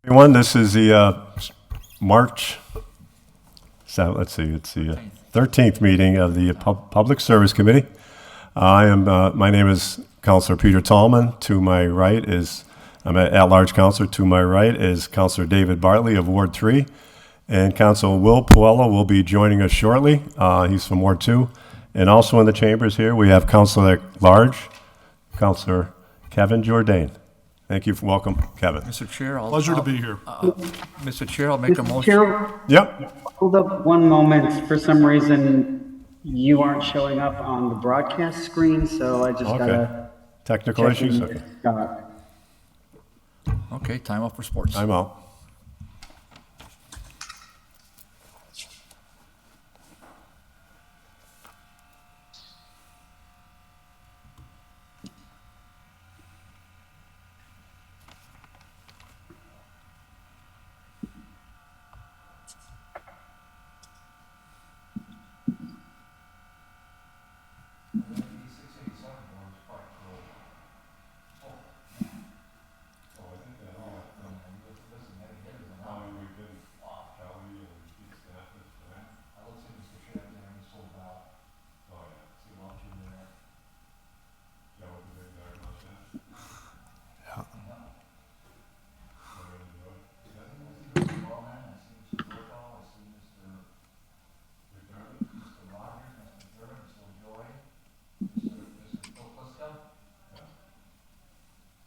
Everyone, this is the March, so let's see, it's the 13th meeting of the Public Service Committee. My name is Councilor Peter Tallman. To my right is, I'm an at-large councilor. To my right is Councilor David Bartley of Ward 3. And Councilor Will Puello will be joining us shortly. He's from Ward 2. And also in the chambers here, we have Councilor at Large, Councilor Kevin Jourdain. Thank you. Welcome, Kevin. Mr. Chair, Pleasure to be here. Mr. Chair, I'll make a Mr. motion. Chair, Yep. hold up one moment. For some reason, you aren't showing up on the broadcast screen, so I just Okay. gotta Technical check issues? in Okay. with Scott. Okay, time out for sports. I'm out.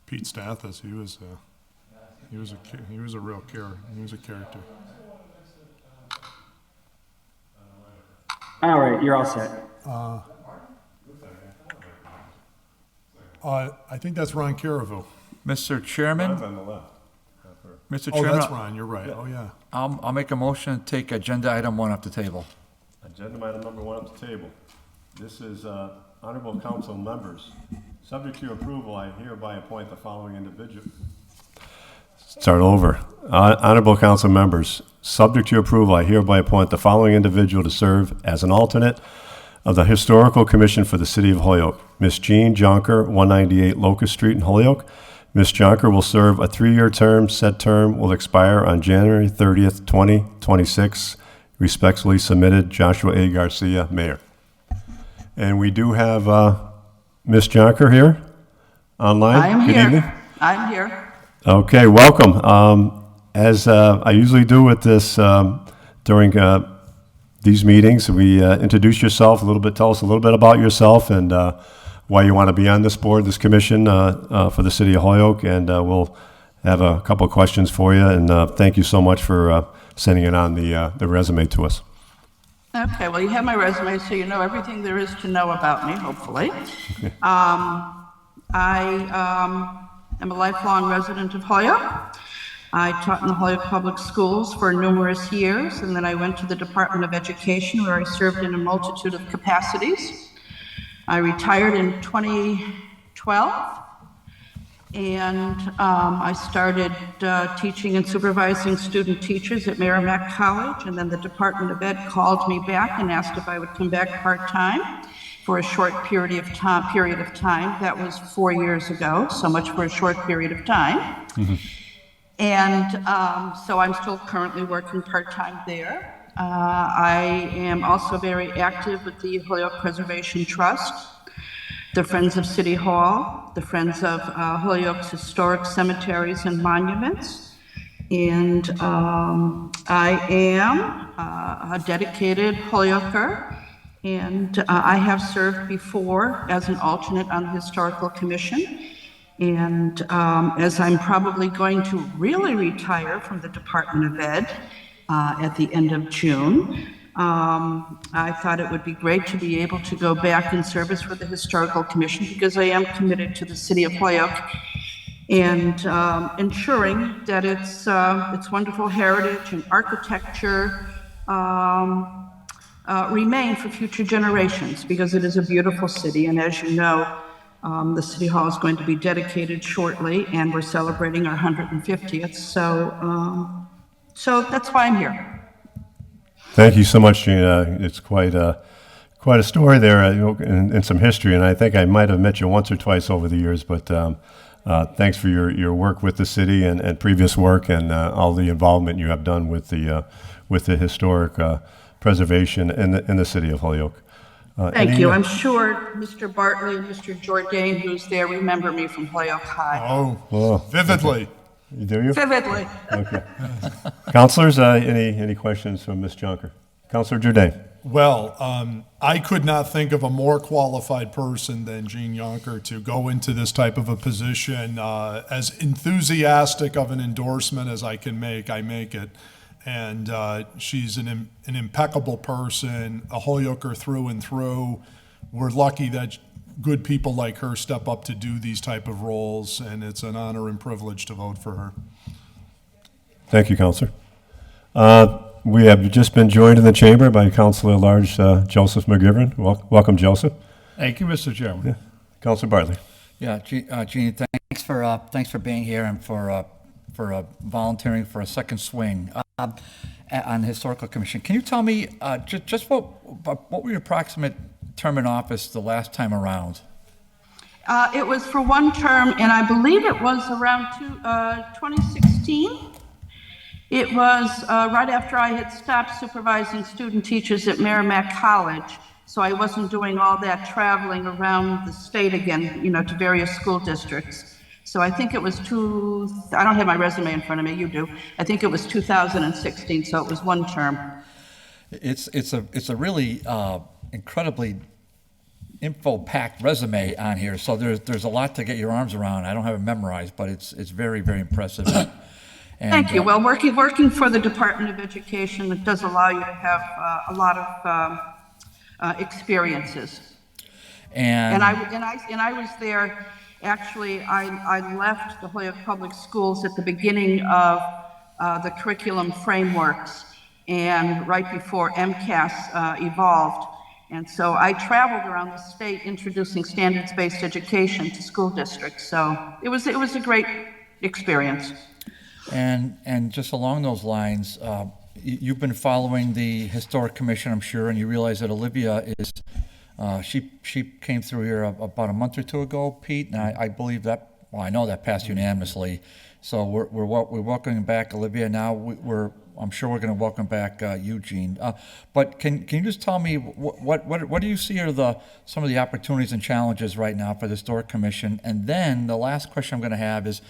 Pete Stathis, he was a real character. All right, you're all set. I think that's Ron Caravu. Mr. Chairman, On the left. Mr. Oh, Chairman, that's Ron, you're right. Oh, yeah. I'll make a motion to take agenda item 1 off the table. Agenda item number 1 up the table. This is honorable council members. Subject to your approval, I hereby appoint the following individual. Start over. Honorable council members, subject to your approval, I hereby appoint the following individual to serve as an alternate of the Historical Commission for the City of Holyoke. Ms. Jean Jonker, 198 Locust Street in Holyoke. Ms. Jonker will serve a 3-year term. Said term will expire on January 30th, 2026. Respectfully submitted, Joshua A. Garcia, Mayor. And we do have Ms. Jonker here online. I am Good here. evening. I'm here. Okay, welcome. As I usually do with this during these meetings, we introduce yourself a little bit, tell us a little bit about yourself and why you want to be on this board, this commission for the City of Holyoke, and we'll have a couple of questions for you. And thank you so much for sending it on the resume to us. Okay, well, you have my resume, so you know everything there is to know about me, hopefully. I am a lifelong resident of Holyoke. I taught in the Holyoke Public Schools for numerous years, and then I went to the Department of Education, where I served in a multitude of capacities. I retired in 2012, and I started teaching and supervising student teachers at Merrimack College, and then the Department of Ed called me back and asked if I would come back part-time for a short period of time. That was 4 years ago, so much for a short period of time. And so I'm still currently working part-time there. I am also very active with the Holyoke Preservation Trust, the Friends of City Hall, the Friends of Holyoke's Historic Cemeteries and Monuments. And I am a dedicated Holyoker, and I have served before as an alternate on the Historical Commission. And as I'm probably going to really retire from the Department of Ed at the end of June, I thought it would be great to be able to go back in service with the Historical Commission, because I am committed to the City of Holyoke and ensuring that its wonderful heritage and architecture remain for future generations, because it is a beautiful city. And as you know, the City Hall is going to be dedicated shortly, and we're celebrating our 150th. So that's why I'm here. Thank you so much, Gina. It's quite a story there, and some history. And I think I might have met you once or twice over the years, but Thanks for your work with the city and previous work and all the involvement you have done with the historic preservation in the city of Holyoke. Thank you. I'm sure Mr. Bartley and Mr. Jourdain, who's there, remember me from Holyoke High. Oh, vividly. Do you? Vividly. Okay. Counselors, any questions from Ms. Jonker? Counselor Jourdain. Well, I could not think of a more qualified person than Jean Jonker to go into this type of a position. As enthusiastic of an endorsement as I can make, I make it. And she's an impeccable person, a Holyoker through and through. We're lucky that good people like her step up to do these type of roles, and it's an honor and privilege to vote for her. Thank you, Counselor. We have just been joined in the chamber by Councilor at Large Joseph McGivern. Welcome, Joseph. Thank you, Mr. Chairman. Yeah. Councilor Bartley. Yeah, Jeannie, thanks for being here and for volunteering for a second swing on the Historical Commission. Can you tell me just what were your approximate term in office the last time around? It was for one term, and I believe it was around 2016. It was right after I had stopped supervising student teachers at Merrimack College, so I wasn't doing all that traveling around the state again, to various school districts. So I think it was I don't have my resume in front of me, you do. I think it was 2016, so it was one term. It's a really incredibly info-packed resume on here, so there's a lot to get your arms around. I don't have it memorized, but it's very, very impressive. And, thank you. Well, working for the Department of Education, it does allow you to have a lot of experiences. And I was there. Actually, I left the Holyoke Public Schools at the beginning of the curriculum frameworks and right before MCAS evolved. And so I traveled around the state introducing standards-based education to school districts. So it was a great experience. And just along those lines, you've been following the Historic Commission, I'm sure, and you realize that Olivia is, she came through here about a month or two ago, Pete, and I believe that, well, I know that passed unanimously. So we're welcoming back Olivia now. I'm sure we're going to welcome back Eugene. But can you just tell me what do you see are some of the opportunities and challenges right now for the Historic Commission? And then the last question I'm going to have is,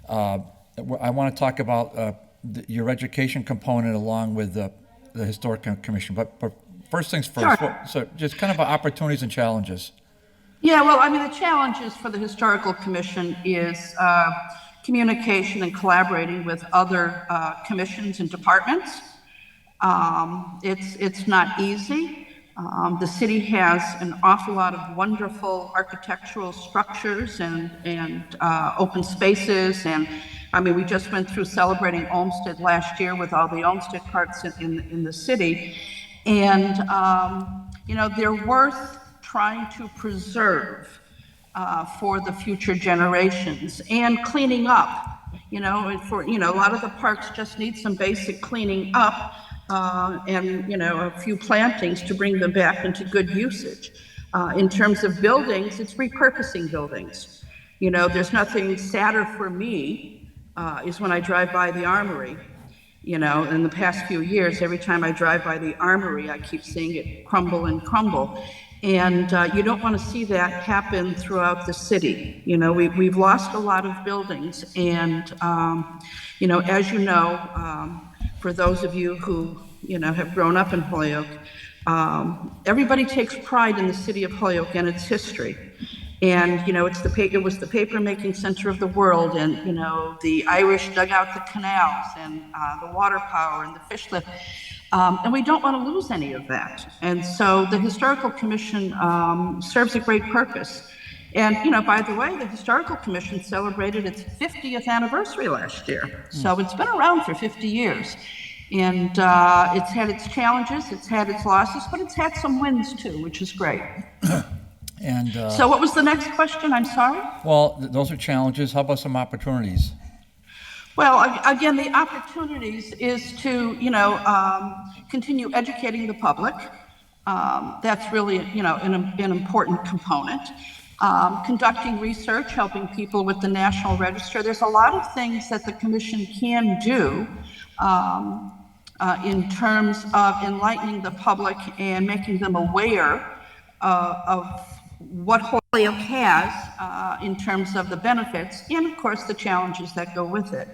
I want to talk about your education component along with the Historic Commission. But first things first, sure. So just kind of opportunities and challenges. Yeah, well, I mean, the challenges for the Historical Commission is communication and collaborating with other commissions and departments. It's not easy. The city has an awful lot of wonderful architectural structures and open spaces, and I mean, we just went through celebrating Olmsted last year with all the Olmsted parks in the city, and they're worth trying to preserve for the future generations and cleaning up. A lot of the parks just need some basic cleaning up. And a few plantings to bring them back into good usage. In terms of buildings, it's repurposing buildings. There's nothing sadder for me is when I drive by the Armory. In the past few years, every time I drive by the Armory, I keep seeing it crumble and crumble. And you don't want to see that happen throughout the city. We've lost a lot of buildings, and as you know, for those of you who have grown up in Holyoke, everybody takes pride in the city of Holyoke and its history. And it was the paper making center of the world, and the Irish dug out the canals and the water power and the fish lift. And we don't want to lose any of that. And so the Historical Commission serves a great purpose. And, by the way, the Historical Commission celebrated its 50th anniversary last year. So it's been around for 50 years. And it's had its challenges, it's had its losses, but it's had some wins too, which is great. And so what was the next question? I'm sorry? Well, those are challenges. How about some opportunities? Well, again, the opportunities is to, continue educating the public. That's really, an important component. conducting research, helping people with the National Register. There's a lot of things that the commission can do in terms of enlightening the public and making them aware of what Holyoke has in terms of the benefits and, of course, the challenges that go with it.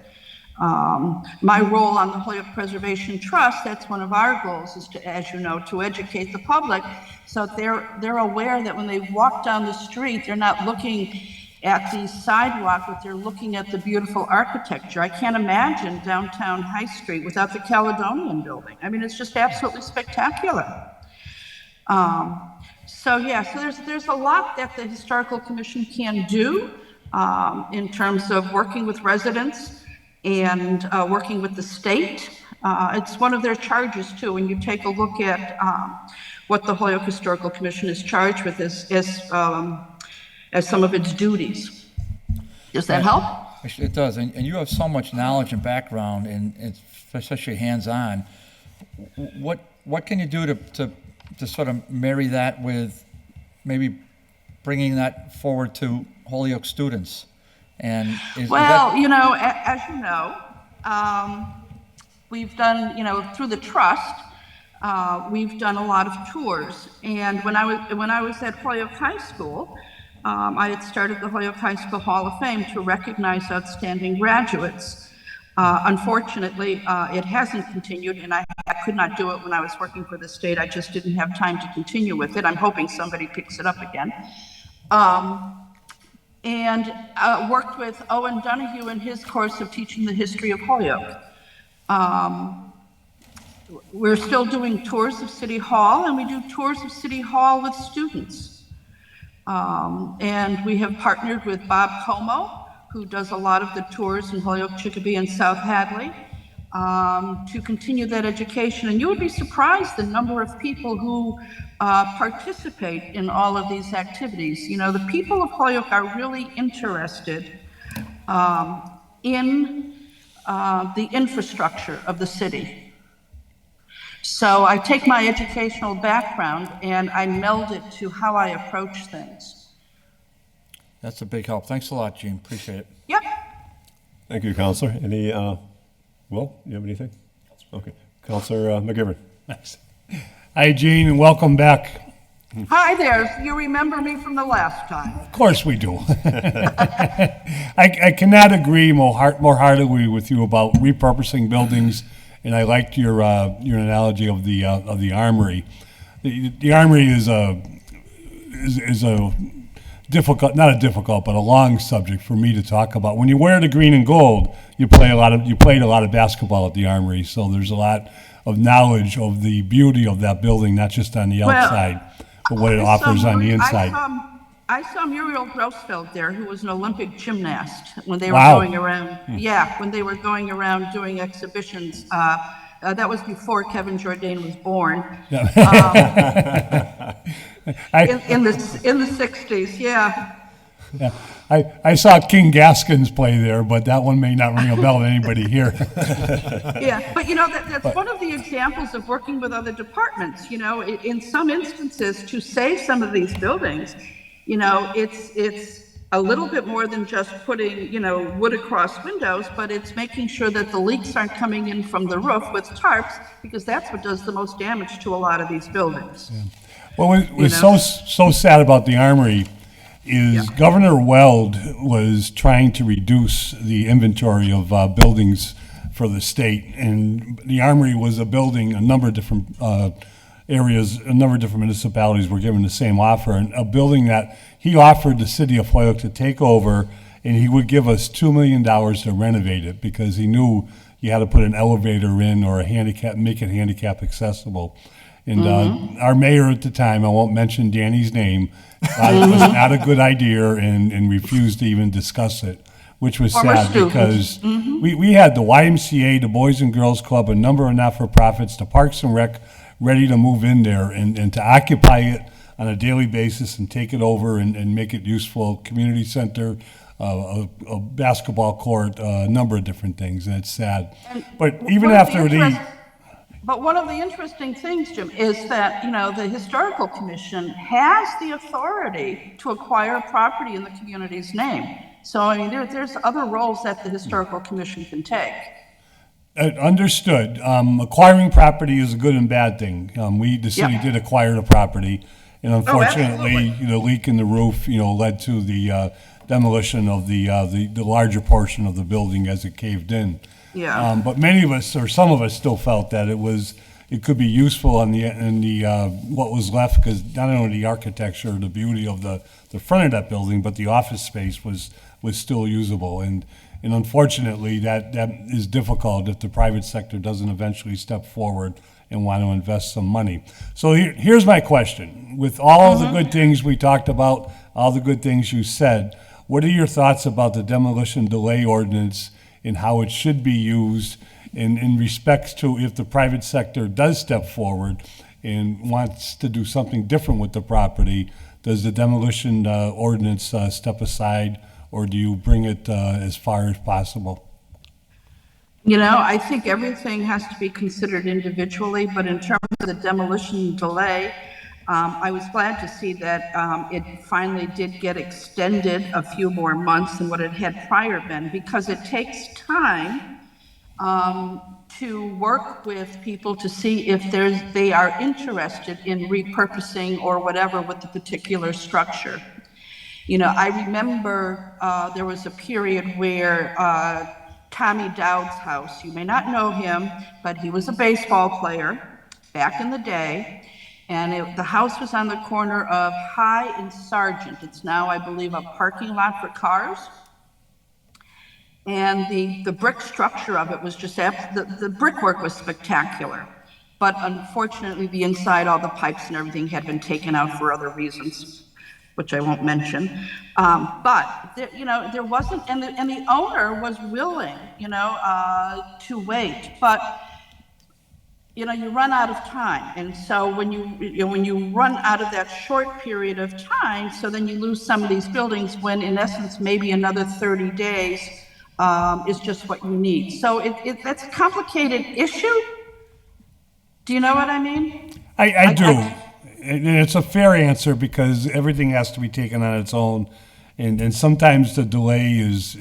My role on the Holyoke Preservation Trust, that's one of our goals, is to, as you know, to educate the public so they're aware that when they walk down the street, they're not looking at the sidewalk, but they're looking at the beautiful architecture. I can't imagine downtown High Street without the Caledonian Building. I mean, it's just absolutely spectacular. So there's a lot that the Historical Commission can do in terms of working with residents and working with the state. It's one of their charges too. When you take a look at what the Holyoke Historical Commission is charged with as some of its duties. Does that help? It does, and you have so much knowledge and background, and especially hands-on. What can you do to sort of marry that with maybe bringing that forward to Holyoke students? And as you know, we've done, through the trust, we've done a lot of tours. And when I was at Holyoke High School, I had started the Holyoke High School Hall of Fame to recognize outstanding graduates. Unfortunately, it hasn't continued, and I could not do it when I was working for the state. I just didn't have time to continue with it. I'm hoping somebody picks it up again. And worked with Owen Donahue in his course of teaching the history of Holyoke. We're still doing tours of City Hall, and we do tours of City Hall with students. And we have partnered with Bob Como, who does a lot of the tours in Holyoke, Chicopee, and South Hadley, to continue that education. And you would be surprised the number of people who participate in all of these activities. You know, the people of Holyoke are really interested in the infrastructure of the city. So I take my educational background and I meld it to how I approach things. That's a big help. Thanks a lot, Gene. Appreciate it. Yep. Thank you, Counselor. Any, Will, you have anything? Okay. Counselor McGivern. Thanks. Hi, Gene, and welcome back. Hi there. You remember me from the last time. Of course we do. I cannot agree more heartily with you about repurposing buildings, and I liked your analogy of the armory. The armory is a difficult, not a difficult, but a long subject for me to talk about. When you wear the green and gold, you played a lot of basketball at the armory, so there's a lot of knowledge of the beauty of that building, not just on the outside, but what it offers on the inside. I saw Muriel Grossfeld there, who was an Olympic gymnast when they were Wow. going around. Yeah, when they were going around doing exhibitions. That was before Kevin Jourdain was born. In the 60s, yeah. Yeah. I saw King Gaskins play there, but that one may not ring a bell to anybody here. Yeah, but you know, that's one of the examples of working with other departments. You know, in some instances, to save some of these buildings, you know, it's a little bit more than just putting, you know, wood across windows, but it's making sure that the leaks aren't coming in from the roof with tarps, because that's what does the most damage to a lot of these buildings. Yeah. Well, what was so sad about the armory is Governor Weld was trying to reduce the inventory of buildings for the state, and the armory was a building, a number of different areas, a number of different municipalities were given the same offer, and a building that he offered the city of Holyoke to take over, and he would give us $2 million to renovate it because he knew you had to put an elevator in or make it handicap accessible. And our mayor at the time, I won't mention Danny's name, thought it was not a good idea and refused to even discuss it, which was sad because we had the YMCA, the Boys and Girls Club, a number of not-for-profits, the Parks and Rec, ready to move in there and to occupy it on a daily basis and take it over and make it useful, community center, a basketball court, a number of different things, and it's sad. But even after But one of the interesting things, Jim, is that, the Historical Commission has the authority to acquire property in the community's name. So, I mean, there's other roles that the Historical Commission can take. Understood. Acquiring property is a good and bad thing. The city Yeah. did acquire the property, and unfortunately, absolutely. the leak in the roof, led to the demolition of the larger portion of the building as it caved in. Yeah. But many of us, or some of us, still felt that it could be useful in the what was left, because not only the architecture, the beauty of the front of that building, but the office space was still usable. And unfortunately, that is difficult if the private sector doesn't eventually step forward and want to invest some money. So here's my question. With all of the good things we talked about, all the good things you said, what are your thoughts about the demolition delay ordinance and how it should be used in respects to if the private sector does step forward and wants to do something different with the property? Does the demolition ordinance step aside, or do you bring it as far as possible? I think everything has to be considered individually, but in terms of the demolition delay, I was glad to see that it finally did get extended a few more months than what it had prior been, because it takes time to work with people to see if they are interested in repurposing or whatever with the particular structure. I remember there was a period where Tommy Dowd's house, you may not know him, but he was a baseball player back in the day. And the house was on the corner of High and Sargent. It's now, I believe, a parking lot for cars. And the brick structure of it was just, the brickwork was spectacular. But unfortunately, the inside, all the pipes and everything had been taken out for other reasons, which I won't mention. But there wasn't, and the owner was willing, to wait. But you run out of time, and so when you run out of that short period of time, so then you lose some of these buildings. When in essence, maybe another 30 days is just what you need. So that's a complicated issue. Do you know what I mean? I do. And it's a fair answer because everything has to be taken on its own, and sometimes the delay is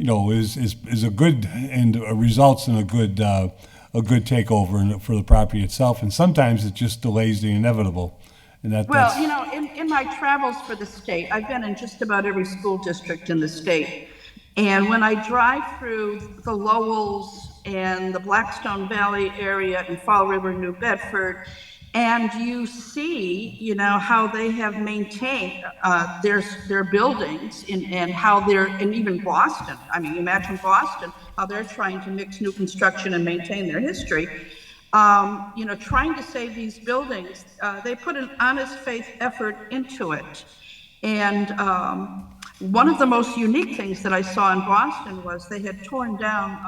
a good and results in a good takeover for the property itself, and sometimes it just delays the inevitable. And that's in my travels for the state, I've been in just about every school district in the state, and when I drive through the Lowells and the Blackstone Valley area in Fall River, New Bedford, and you see, how they have maintained their buildings and how and even Boston. I mean, imagine Boston, how they're trying to mix new construction and maintain their history. Trying to save these buildings, they put an honest faith effort into it. And one of the most unique things that I saw in Boston was they had torn down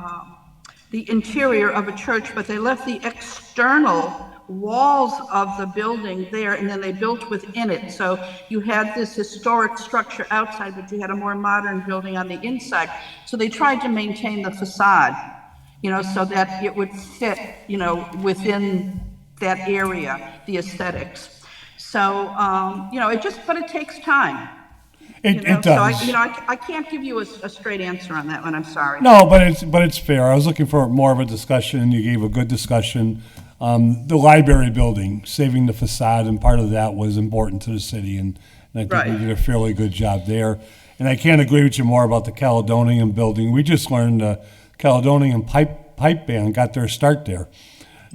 the interior of a church, but they left the external walls of the building there, and then they built within it. So you had this historic structure outside, but you had a more modern building on the inside. So they tried to maintain the facade, so that it would fit, within that area, the aesthetics. So, but it takes time. It does. So I can't give you a straight answer on that one. I'm sorry. No, but it's fair. I was looking for more of a discussion, and you gave a good discussion. The library building, saving the facade, and part of that was important to the city, and I think we did a fairly good job there. And I can't agree with you more about the Caledonian building. We just learned the Caledonian pipe band got their start there,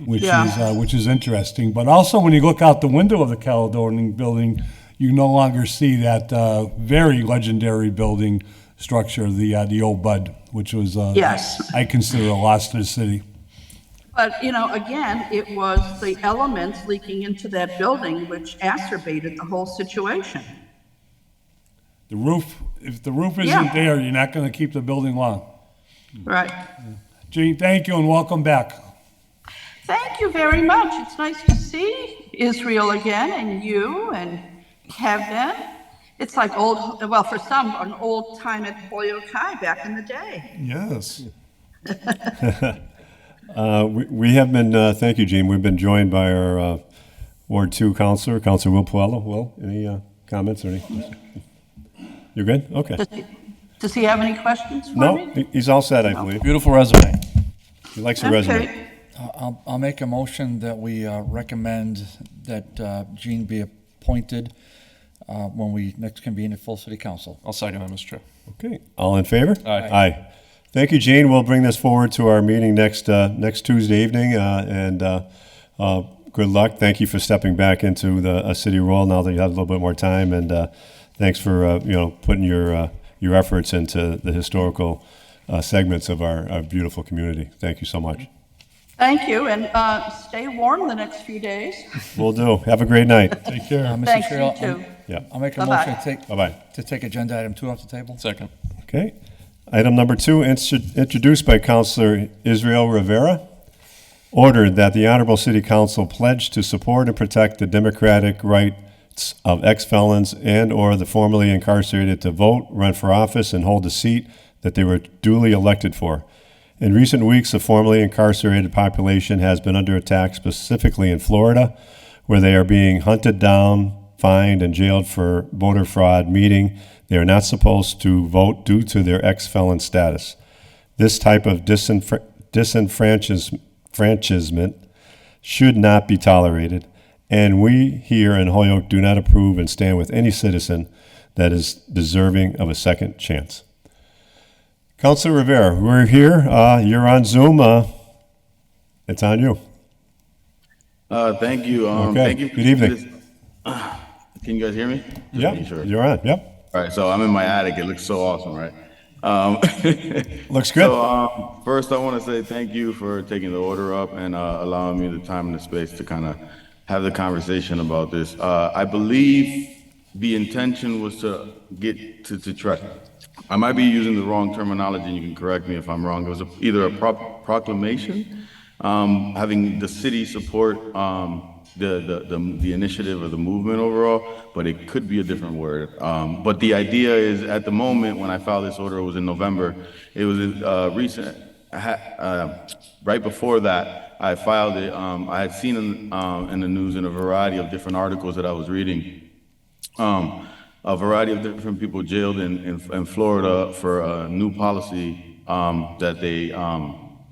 which is interesting. But also, when you look out the window of the Caledonian building, you no longer see that very legendary building structure, the old Bud, which was I consider a loss to the city. But, again, it was the elements leaking into that building which exacerbated the whole situation. The roof, if the roof isn't there, you're not going to keep the building long. Right. Jean, thank you and welcome back. Thank you very much. It's nice to see Israel again, and you and Kevin. It's like for some, an old time at Holyoke High back in the day. Yes. We have been, thank you, Gene. We've been joined by our Ward 2 Counselor, Counselor Will Puello. Will, any comments or anything? You're good? Okay. Does he have any questions for No, me? he's all set, I believe. Beautiful resume. He likes the resume. Okay. I'll make a motion that we recommend that Gene be appointed when we next convene at full city council. I'll second that, Mr. Chair. Okay, all in favor? Aye. Aye. Thank you, Gene. We'll bring this forward to our meeting next Tuesday evening, and good luck. Thank you for stepping back into the city role now that you have a little bit more time, and thanks for putting your efforts into the historical segments of our beautiful community. Thank you so much. Thank you, and stay warm the next few days. Will do. Have a great night. Take care. Mr. Thanks, Chair, you too. Yeah. I'll make a Bye-bye. motion Bye-bye. to take agenda item 2 off the table. Second. Okay. Item number 2, introduced by Councilor Israel Rivera, ordered that the Honorable City Council pledge to support and protect the democratic rights of ex-felons and/or the formerly incarcerated to vote, run for office, and hold a seat that they were duly elected for. In recent weeks, the formerly incarcerated population has been under attack, specifically in Florida, where they are being hunted down, fined, and jailed for voter fraud, meaning they are not supposed to vote due to their ex-felon status. This type of disenfranchisement should not be tolerated, and we here in Holyoke do not approve and stand with any citizen that is deserving of a second chance. Councilor Rivera, we're here. You're on Zoom. It's on you. Thank you. Okay. Thank you. Good evening. Can you guys hear me? Just Yeah, making sure. you're on. Yep. All right, so I'm in my attic. It looks so awesome, right? Looks good. So first, I want to say thank you for taking the order up and allowing me the time and the space to kind of have the conversation about this. I believe the intention was to get to try. I might be using the wrong terminology, and you can correct me if I'm wrong. It was either a proclamation having the city support the initiative or the movement overall, but it could be a different word. But the idea is, at the moment when I filed this order, it was in November. It was recent. Right before that, I filed it. I had seen in the news in a variety of different articles that I was reading. A variety of different people jailed in Florida for a new policy that they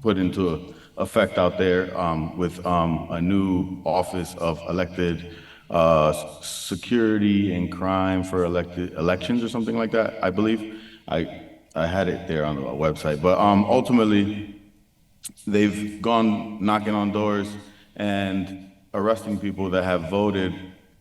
put into effect out there with a new office of elected security and crime for elected elections or something like that, I believe. I had it there on the website. But ultimately, they've gone knocking on doors and arresting people that have voted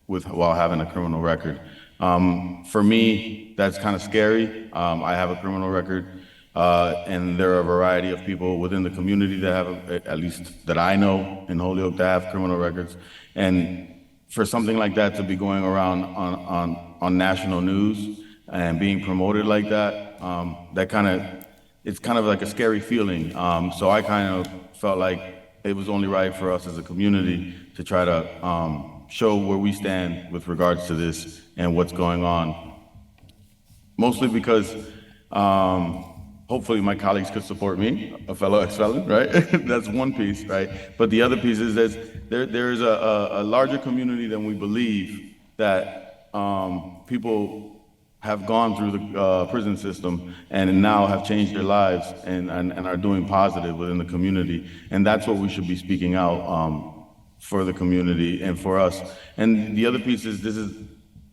while having a criminal record. For me, that's kind of scary. I have a criminal record, and there are a variety of people within the community that have, at least that I know in Holyoke, that have criminal records. And for something like that to be going around on national news and being promoted like that, it's kind of like a scary feeling. So I kind of felt like it was only right for us as a community to try to show where we stand with regards to this and what's going on. Mostly because hopefully my colleagues could support me, a fellow ex-felon, right? That's one piece, right? But the other piece is that there's a larger community than we believe that people have gone through the prison system and now have changed their lives and are doing positive within the community. And that's what we should be speaking out for the community and for us. And the other piece is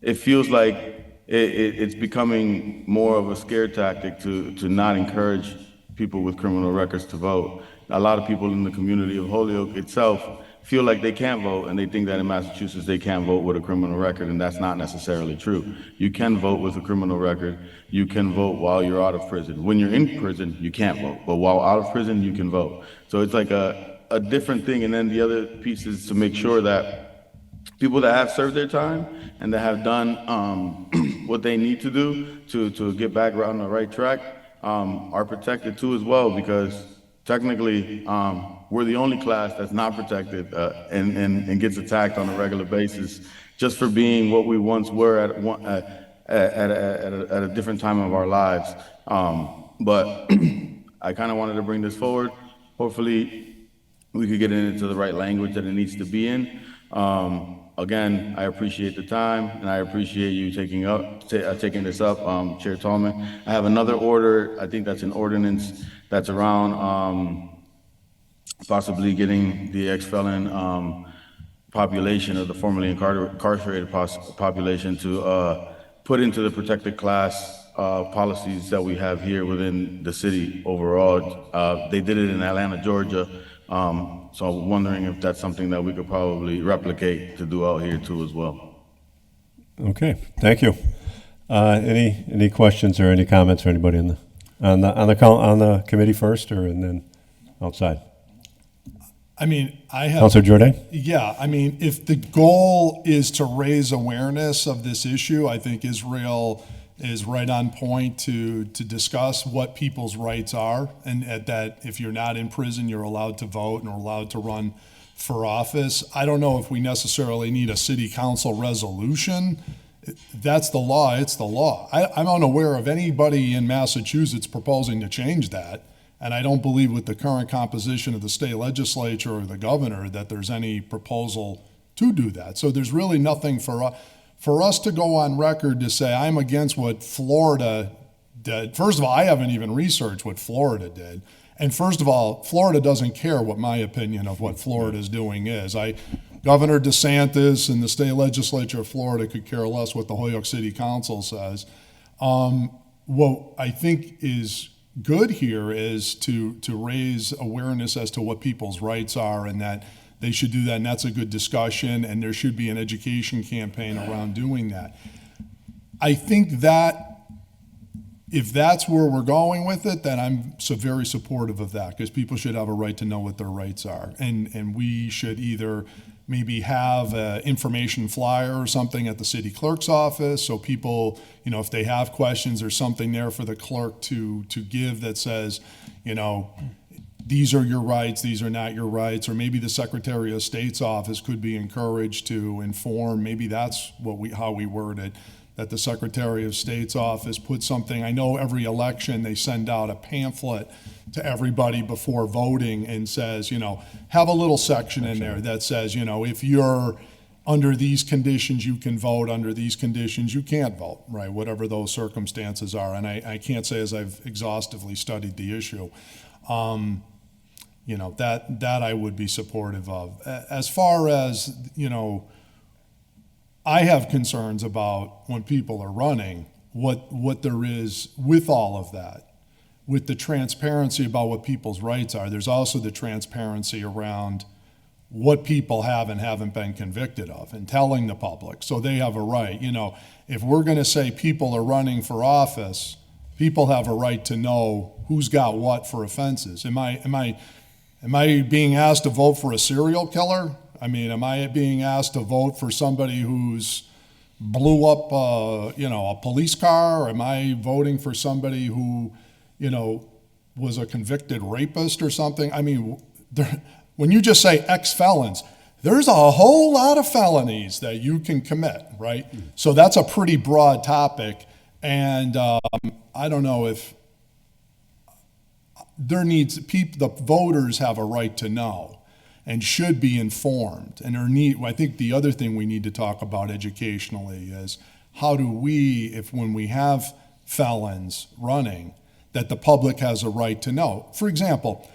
it feels like it's becoming more of a scare tactic to not encourage people with criminal records to vote. A lot of people in the community of Holyoke itself feel like they can't vote, and they think that in Massachusetts they can't vote with a criminal record, and that's not necessarily true. You can vote with a criminal record. You can vote while you're out of prison. When you're in prison, you can't vote, but while out of prison, you can vote. So it's like a different thing. And then the other piece is to make sure that people that have served their time and that have done what they need to do to get back on the right track are protected too as well, because technically we're the only class that's not protected and gets attacked on a regular basis just for being what we once were at a different time of our lives. But I kind of wanted to bring this forward. Hopefully we could get it into the right language that it needs to be in. Again, I appreciate the time, and I appreciate you taking this up, Chair Tallman. I have another order. I think that's an ordinance that's around possibly getting the ex-felon population, or the formerly incarcerated population, to put into the protected class policies that we have here within the city overall. They did it in Atlanta, Georgia. So I'm wondering if that's something that we could probably replicate to do out here too as well. Okay, thank you. Any questions or any comments for anybody on the committee first, or and then outside? I mean, I have. Councilor Jordan? Yeah, I mean, if the goal is to raise awareness of this issue, I think Israel is right on point to discuss what people's rights are, and that if you're not in prison, you're allowed to vote and are allowed to run for office. I don't know if we necessarily need a city council resolution. That's the law, it's the law. I'm unaware of anybody in Massachusetts proposing to change that. And I don't believe with the current composition of the state legislature or the governor that there's any proposal to do that. So there's really nothing for us to go on record to say I'm against what Florida did. First of all, I haven't even researched what Florida did. And first of all, Florida doesn't care what my opinion of what Florida is doing is. Governor DeSantis and the state legislature of Florida could care less what the Holyoke City Council says. What I think is good here is to raise awareness as to what people's rights are, and that they should do that, and that's a good discussion, and there should be an education campaign around doing that. I think that if that's where we're going with it, then I'm very supportive of that, because people should have a right to know what their rights are, and we should either maybe have an information flyer or something at the city clerk's office, so people, if they have questions, there's something there for the clerk to give that says, these are your rights, these are not your rights, or maybe the Secretary of State's office could be encouraged to inform. Maybe that's how we word it, that the Secretary of State's office put something. I know every election they send out a pamphlet to everybody before voting and says, have a little section in there that says, if you're under these conditions, you can vote. Under these conditions, you can't vote, right? Whatever those circumstances are. And I can't say as I've exhaustively studied the issue, that I would be supportive of. As far as, I have concerns about when people are running, what there is with all of that. With the transparency about what people's rights are, there's also the transparency around what people have and haven't been convicted of, and telling the public so they have a right. If we're going to say people are running for office, people have a right to know who's got what for offenses. Am I being asked to vote for a serial killer? Am I being asked to vote for somebody who's blew up, a police car? Or am I voting for somebody who, was a convicted rapist or something? When you just say ex-felons, there's a whole lot of felonies that you can commit, right? So that's a pretty broad topic, and I don't know if the voters have a right to know and should be informed. And I think the other thing we need to talk about educationally is how do we, when we have felons running, that the public has a right to know. For example,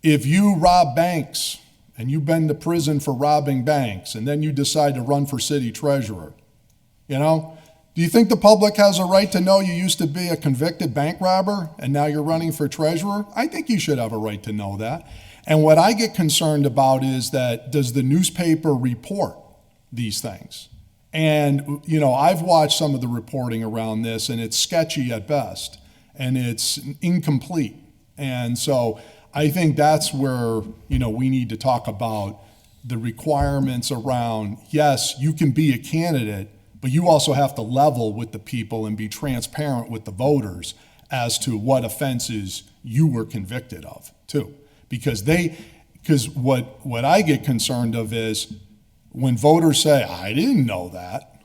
if you rob banks and you've been to prison for robbing banks and then you decide to run for city treasurer, do you think the public has a right to know you used to be a convicted bank robber and now you're running for treasurer? I think you should have a right to know that. And what I get concerned about is that, does the newspaper report these things? And, I've watched some of the reporting around this, and it's sketchy at best, and it's incomplete. And so I think that's where, we need to talk about the requirements around, yes, you can be a candidate, but you also have to level with the people and be transparent with the voters as to what offenses you were convicted of, too. Because what I get concerned of is when voters say, I didn't know that,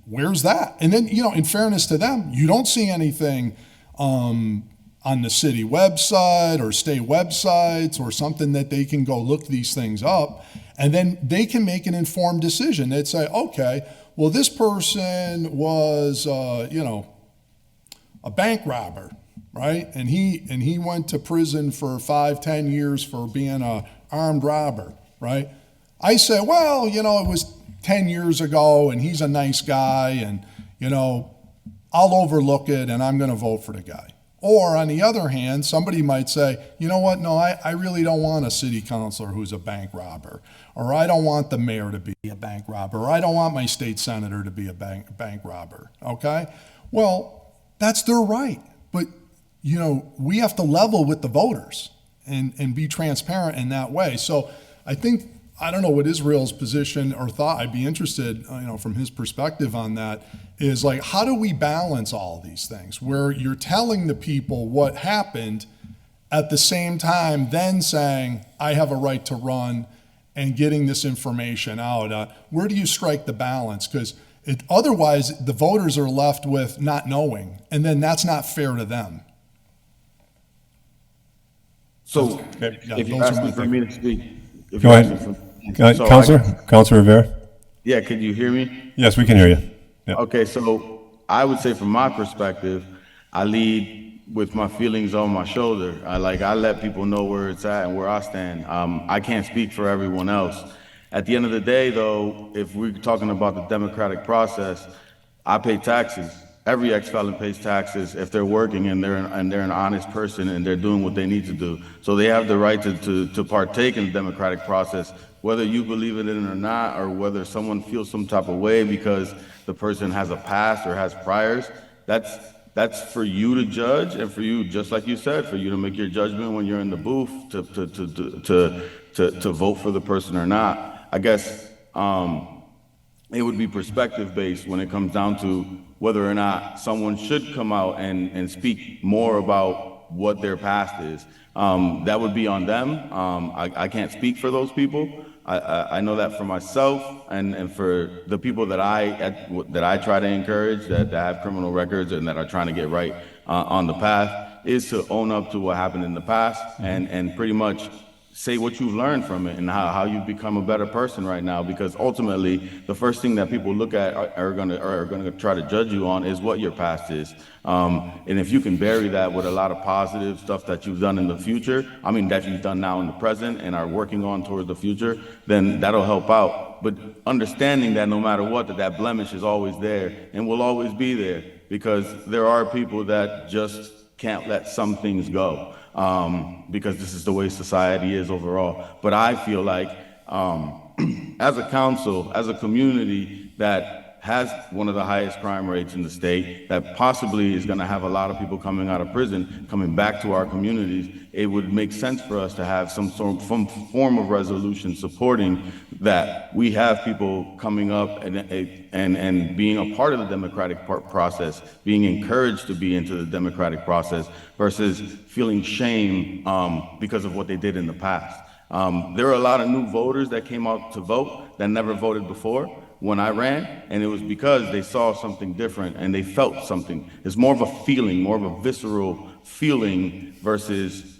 where's that? And then, in fairness to them, you don't see anything on on the city website or state websites or something that they can go look these things up, and then they can make an informed decision. They'd say, okay, well, this person was, a bank robber, right? And he went to prison for 5-10 years for being a armed robber, right? I say, well, it was 10 years ago and he's a nice guy and, I'll overlook it and I'm going to vote for the guy. Or on the other hand, somebody might say, you know what, no, I really don't want a city councilor who's a bank robber. Or I don't want the mayor to be a bank robber. Or I don't want my state senator to be a bank robber, okay? Well, that's their right. But, we have to level with the voters and be transparent in that way. So I don't know what Israel's position or thought. I'd be interested, from his perspective on that, is like, how do we balance all these things where you're telling the people what happened at the same time then saying, I have a right to run and getting this information out? Where do you strike the balance? Because otherwise the voters are left with not knowing, and then that's not fair to them. So, Okay, yeah, if those you're are asking my for me to speak. if Go you're ahead. asking for- So Counselor Rivera? Yeah, could you hear me? Yes, we can hear you. Yeah. Okay, so I would say from my perspective, I lead with my feelings on my shoulder. I let people know where it's at and where I stand. I can't speak for everyone else. At the end of the day, though, if we're talking about the democratic process, I pay taxes. Every ex-felon pays taxes if they're working and they're an honest person and they're doing what they need to do. So they have the right to partake in the democratic process, whether you believe in it or not, or whether someone feels some type of way because the person has a past or has priors. That's for you to judge, and for you, just like you said, for you to make your judgment when you're in the booth to vote for the person or not. I guess it would be perspective based when it comes down to whether or not someone should come out and speak more about what their past is. That would be on them. I can't speak for those people. I know that for myself and for the people that I try to encourage that have criminal records and that are trying to get right on the path is to own up to what happened in the past and pretty much say what you've learned from it and how you've become a better person right now, because ultimately the first thing that people look at are gonna try to judge you on is what your past is. And if you can bury that with a lot of positive stuff that you've done in the future, that you've done now in the present and are working on towards the future, then that'll help out. But understanding that no matter what, that blemish is always there and will always be there, because there are people that just can't let some things go. Because this is the way society is overall. But I feel like as a council, as a community that has one of the highest crime rates in the state, that possibly is going to have a lot of people coming out of prison, coming back to our communities, it would make sense for us to have some form of resolution supporting that we have people coming up and being a part of the democratic process, being encouraged to be into the democratic process versus feeling shame because of what they did in the past. There are a lot of new voters that came out to vote that never voted before when I ran, and it was because they saw something different and they felt something. It's more of a feeling, more of a visceral feeling versus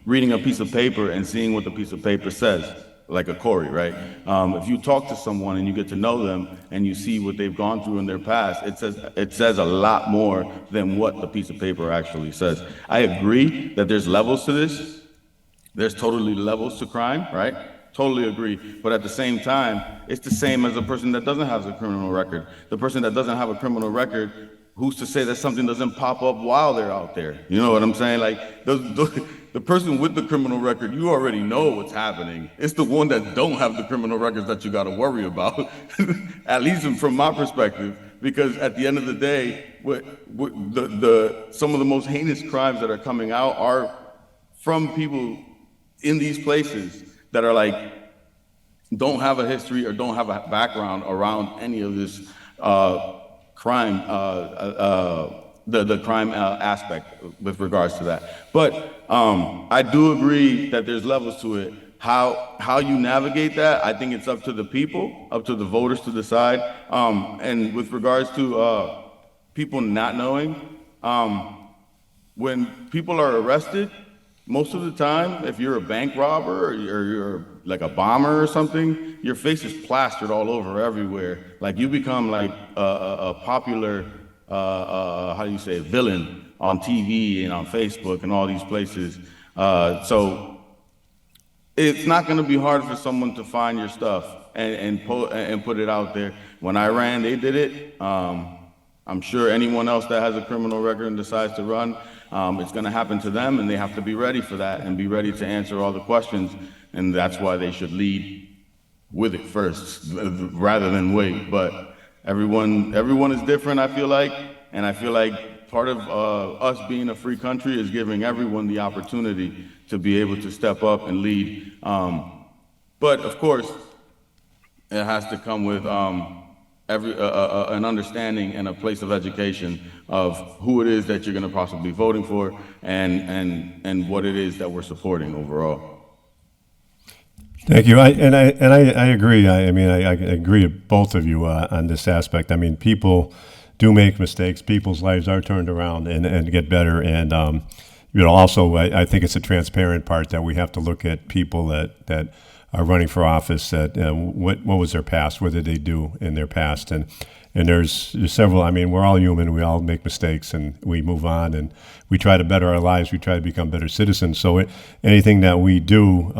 reading a piece of paper and seeing what the piece of paper says, like a Corey, right? If you talk to someone and you get to know them and you see what they've gone through in their past, it says a lot more than what the piece of paper actually says. I agree that there's levels to this. There's totally levels to crime, right? Totally agree. But at the same time, it's the same as a person that doesn't have a criminal record. The person that doesn't have a criminal record, who's to say that something doesn't pop up while they're out there? You know what I'm saying? Like, the person with the criminal record, you already know what's happening. It's the one that don't have the criminal records that you got to worry about, at least from my perspective, because at the end of the day, some of the most heinous crimes that are coming out are from people in these places that are like, don't have a history or don't have a background around any of this crime, the crime aspect with regards to that. But I do agree that there's levels to it. How you navigate that, I think it's up to the people, up to the voters to decide. And with regards to people not knowing, when people are arrested, most of the time, if you're a bank robber or you're like a bomber or something, your face is plastered all over everywhere. Like you become like a popular, how do you say, villain on TV and on Facebook and all these places. So it's not going to be hard for someone to find your stuff and put it out there. When I ran, they did it. I'm sure anyone else that has a criminal record and decides to run, it's going to happen to them, and they have to be ready for that and be ready to answer all the questions. And that's why they should lead with it first rather than wait. But everyone is different, I feel like, and I feel like part of us being a free country is giving everyone the opportunity to be able to step up and lead. But of course, it has to come with an understanding and a place of education of who it is that you're going to possibly be voting for and what it is that we're supporting overall. Thank you. I agree. I mean, I agree with both of you on this aspect. I mean, people do make mistakes. People's lives are turned around and get better. And, also, I think it's a transparent part that we have to look at people that are running for office, that what was their past, what did they do in their past, and there's several. I mean, we're all human, we all make mistakes, and we move on, and we try to better our lives, we try to become better citizens. So anything that we do,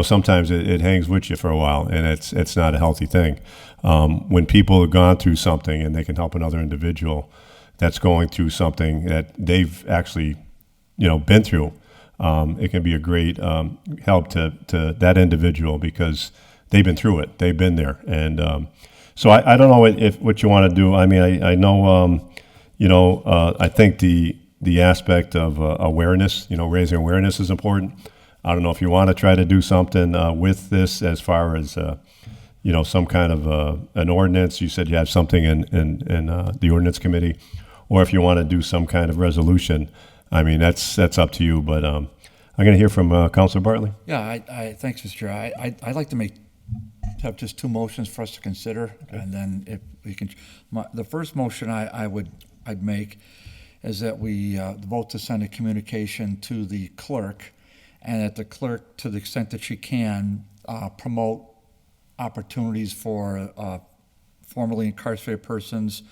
sometimes it hangs with you for a while, and it's not a healthy thing. When people have gone through something and they can help another individual that's going through something that they've actually, been through. It can be a great help to that individual because they've been through it. They've been there. And so I don't know what you want to do. I mean, I know, I think the aspect of awareness, raising awareness is important. I don't know if you want to try to do something with this as far as, some kind of an ordinance. You said you have something in the ordinance committee, or if you want to do some kind of resolution. I mean, that's up to you, but I'm going to hear from Councilor Bartley. Yeah, thanks, Mr. Chair. I'd like to have just two motions for us to consider, and then if we can, the first motion I'd make is that we vote to send a communication to the clerk, and that the clerk, to the extent that she can, promote opportunities for formerly incarcerated persons,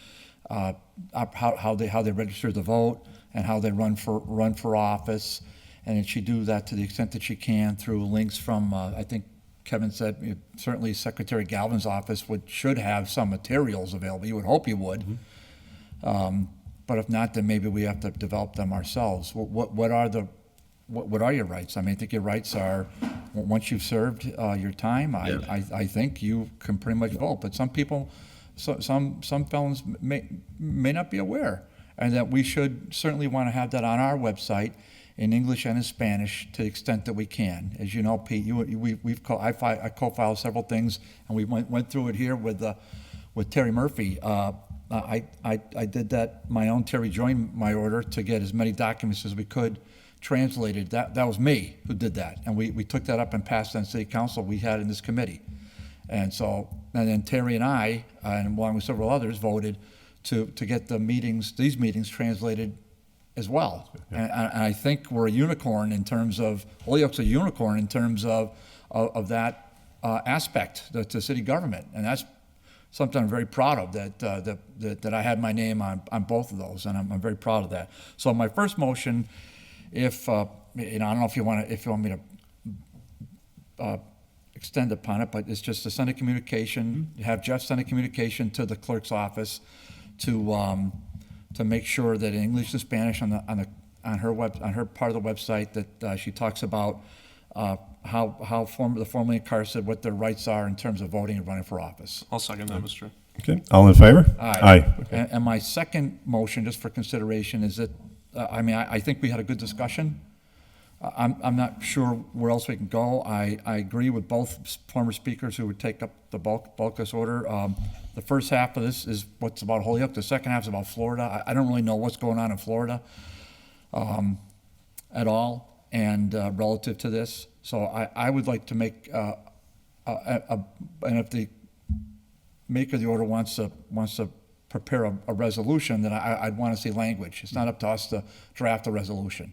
how they register to vote, and how they run for office, and that she do that to the extent that she can through links from, I think Kevin said, certainly Secretary Galvin's office should have some materials available. You would hope you would. Mm-hmm. But if not, then maybe we have to develop them ourselves. What are your rights? I mean, I think your rights are, once you've served your time, I think you can pretty much vote. But some people, some felons may not be aware. And that we should certainly want to have that on our website in English and in Spanish to the extent that we can. As you know, Pete, I co-filed several things, and we went through it here with Terry Murphy. I did that. My own Terry joined my order to get as many documents as we could translated. That was me who did that, and we took that up and passed on City Council. We had in this committee, and then Terry and I, and along with several others, voted to get these meetings translated as well. Yeah. And I think we're a unicorn in terms of, Holyoke's a unicorn in terms of that aspect to city government. And that's something I'm very proud of, that I had my name on both of those, and I'm very proud of that. So my first motion, I don't know if you want me to extend upon it, but it's just to send a communication, have Jeff send a communication to the clerk's office to make sure that in English and Spanish on her part of the website that she talks about how the formerly incarcerated, what their rights are in terms of voting and running for office. I'll second that, Mr. Chair. Okay, all in favor? Aye. Okay. And my second motion, just for consideration, is that I think we had a good discussion. I'm not sure where else we can go. I agree with both former speakers who would take up the bulk of this order. The first half of this is what's about Holyoke. The second half is about Florida. I don't really know what's going on in Florida at all, and relative to this. So I would like to make and if the maker of the order wants to prepare a resolution, then I'd want to see language. It's not up to us to draft a resolution.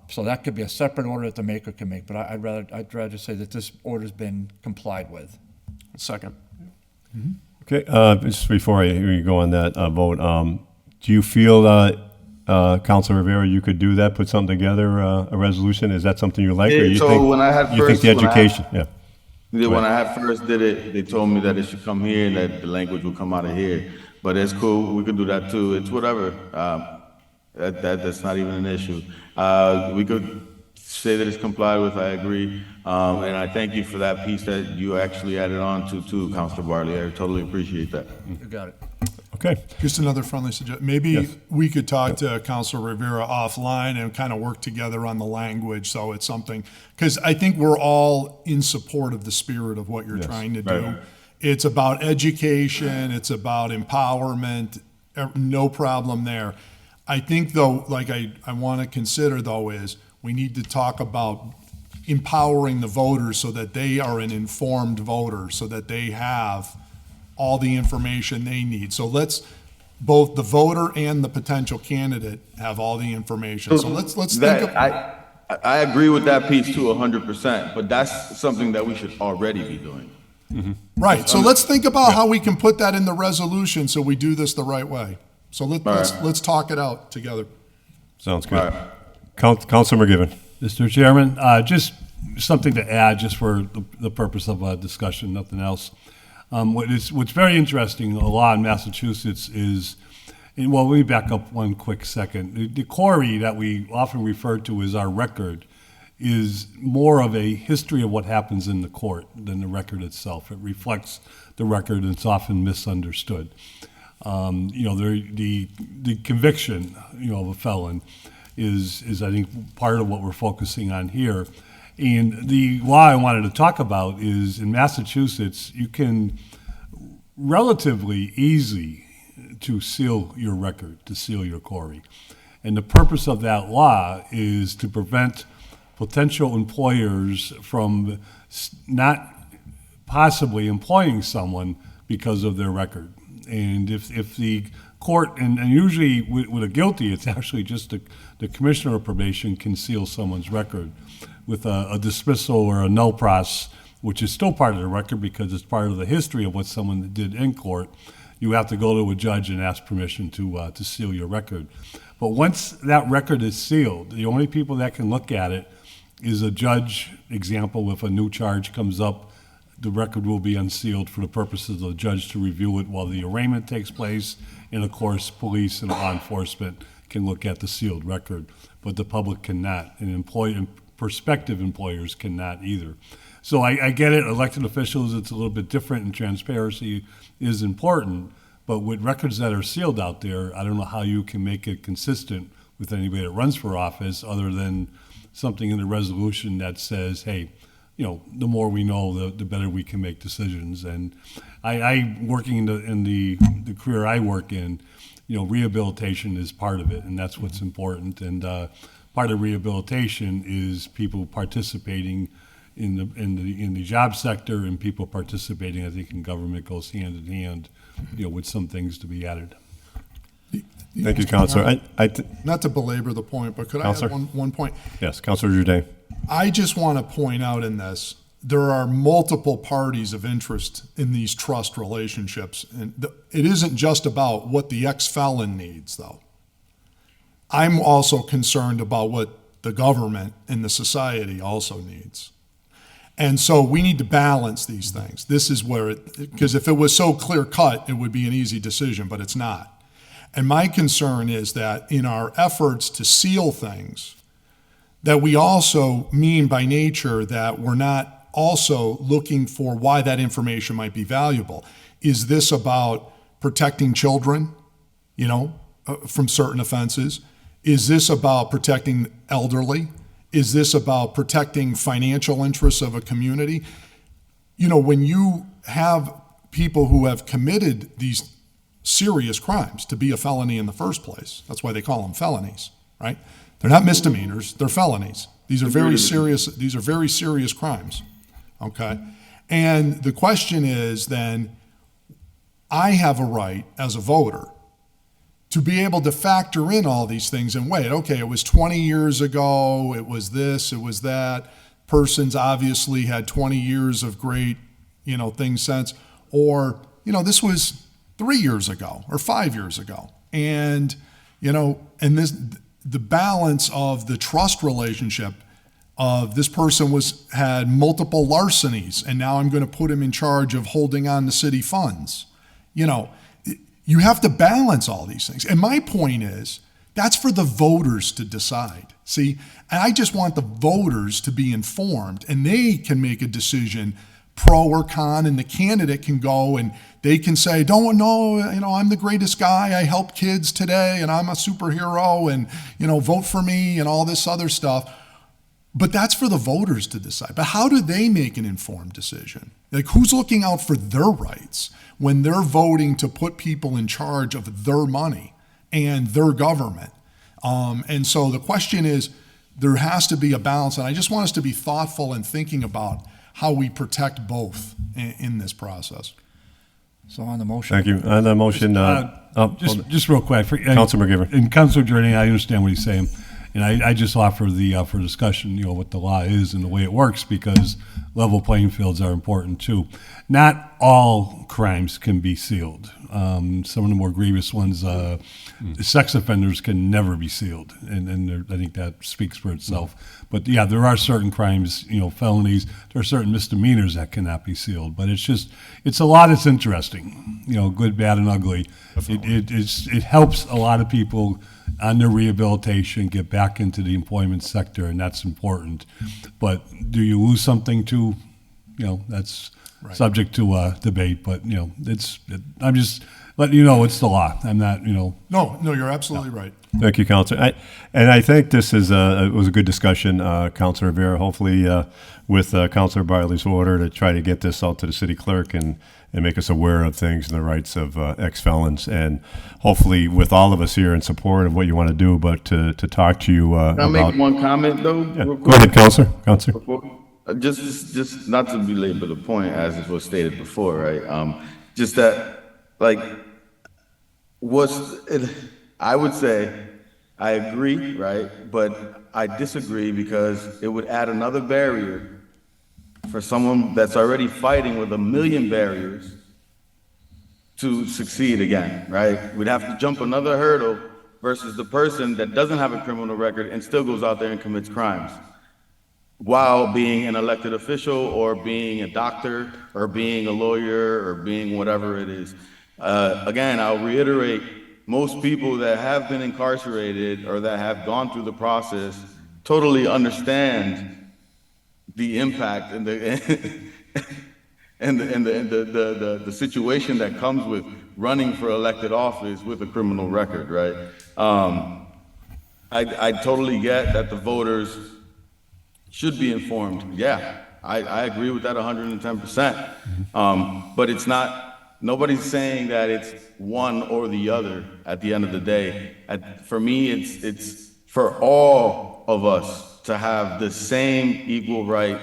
So that could be a separate order that the maker can make, but I'd rather say that this order's been complied with. Second. Okay, just before I hear you go on that vote, do you feel, Councilor Rivera, you could do that, put something together, a resolution? Is that something you like, or you So think? when I had You think first- the when I had- education, yeah. When I had first did it, they told me that it should come here and that the language will come out of here. But it's cool. We could do that too. It's whatever. That's not even an issue. We could say that it's complied with. I agree. And I thank you for that piece that you actually added on to too, Councilor Bartley. I totally appreciate that. You got it. Okay, Just another friendly suggestion. Maybe Yes. we could talk to Councilor Rivera offline and kind of work together on the language, so it's something, because I think we're all in support of the spirit of what you're Yes, trying to right. do. It's about education, it's about empowerment, no problem there. I think though, like I want to consider though is, we need to talk about empowering the voters so that they are an informed voter, so that they have all the information they need. So let's, both the voter and the potential candidate have all the information. So let's think of. I agree with that piece too, 100%. But that's something that we should already be doing. Right, so let's think about how we can put that in the resolution so we do this the right way. So let's talk it out together. sounds All good. right. Councilor McGivern. Mr. Chairman, just something to add, just for the purpose of a discussion, nothing else. What's very interesting, a law in Massachusetts is, well, let me back up one quick second. The query that we often refer to as our record is more of a history of what happens in the court than the record itself. It reflects the record, and it's often misunderstood. The conviction, of a felon is I think part of what we're focusing on here. And the law I wanted to talk about is in Massachusetts, you can relatively easy to seal your record, to seal your query. And the purpose of that law is to prevent potential employers from not possibly employing someone because of their record. And if the court, and usually with a guilty, it's actually just the commissioner of probation can seal someone's record. With a dismissal or a no pros, which is still part of the record because it's part of the history of what someone did in court, you have to go to a judge and ask permission to seal your record. But once that record is sealed, the only people that can look at it is a judge. Example, if a new charge comes up, the record will be unsealed for the purposes of the judge to review it while the arraignment takes place. And of course, police and law enforcement can look at the sealed record, but the public cannot, and prospective employers cannot either. So I get it, elected officials, it's a little bit different, and transparency is important, but with records that are sealed out there, I don't know how you can make it consistent with anybody that runs for office other than something in the resolution that says, hey, the more we know, the better we can make decisions. And I working in the career I work in, rehabilitation is part of it, and that's what's important. And part of rehabilitation is people participating in the job sector, and people participating, I think, in government goes hand in hand, with some things to be added. Thank you, Councilor. Not to belabor the point, but could I add Counselor? one point? Yes, Councilor Jourdain. I just want to point out in this, there are multiple parties of interest in these trust relationships. And it isn't just about what the ex-felon needs, though. I'm also concerned about what the government and the society also needs. And so we need to balance these things. This is where because if it was so clear cut, it would be an easy decision, but it's not. And my concern is that in our efforts to seal things, that we also mean by nature that we're not also looking for why that information might be valuable. Is this about protecting children, from certain offenses? Is this about protecting elderly? Is this about protecting financial interests of a community? When you have people who have committed these serious crimes to be a felony in the first place, that's why they call them felonies, right? They're not misdemeanors, they're felonies. These are very serious crimes, okay? And the question is then, I have a right as a voter to be able to factor in all these things and wait, okay, it was 20 years ago, it was this, it was that. Person's obviously had 20 years of great, things since, or, this was 3 years ago or 5 years ago. And, and the balance of the trust relationship of this person had multiple larcenies, and now I'm going to put him in charge of holding on to city funds. You have to balance all these things. And my point is, that's for the voters to decide. See, and I just want the voters to be informed, and they can make a decision, pro or con, and the candidate can go and they can say, don't know, I'm the greatest guy, I help kids today, and I'm a superhero, and, vote for me, and all this other stuff. But that's for the voters to decide. But how do they make an informed decision? Like, who's looking out for their rights when they're voting to put people in charge of their money and their government? And so the question is, there has to be a balance, and I just want us to be thoughtful in thinking about how we protect both in this process. So on the motion. Thank you. On the motion, Just real quick. Councilor McGivern. And Councilor Jordan, I understand what he's saying. And I just offer for discussion, what the law is and the way it works, because level playing fields are important too. Not all crimes can be sealed. Some of the more grievous ones, sex offenders can never be sealed, and I think that speaks for itself. But yeah, there are certain crimes, felonies. There are certain misdemeanors that cannot be sealed. But it's a lot that's interesting, good, bad, and ugly. It helps a lot of people on their rehabilitation, get back into the employment sector, and that's important. But do you lose something too? That's right. Subject to debate. But I'm just letting you know it's the law. I'm not. No, you're absolutely right. Thank you, Councilor. I think this is it was a good discussion, Councilor Rivera. Hopefully, with Councilor Bartley's order to try to get this out to the city clerk and make us aware of things and the rights of ex-felons, and hopefully with all of us here in support of what you want to do, but to talk to you Can I about. make one comment though? Yeah. Real Go quick? ahead, Councilor. Councilor. Just not to belabor the point, as it was stated before, right? Just that, I would say, I agree, right? But I disagree because it would add another barrier for someone that's already fighting with 1 million barriers to succeed again, right? We'd have to jump another hurdle versus the person that doesn't have a criminal record and still goes out there and commits crimes while being an elected official or being a doctor or being a lawyer or being whatever it is. Again, I'll reiterate, most people that have been incarcerated or that have gone through the process totally understand the impact and the situation that comes with running for elected office with a criminal record, right? I totally get that the voters should be informed. Yeah, I agree with that 110%. But it's not, nobody's saying that it's one or the other at the end of the day. For me, it's for all of us to have the same equal right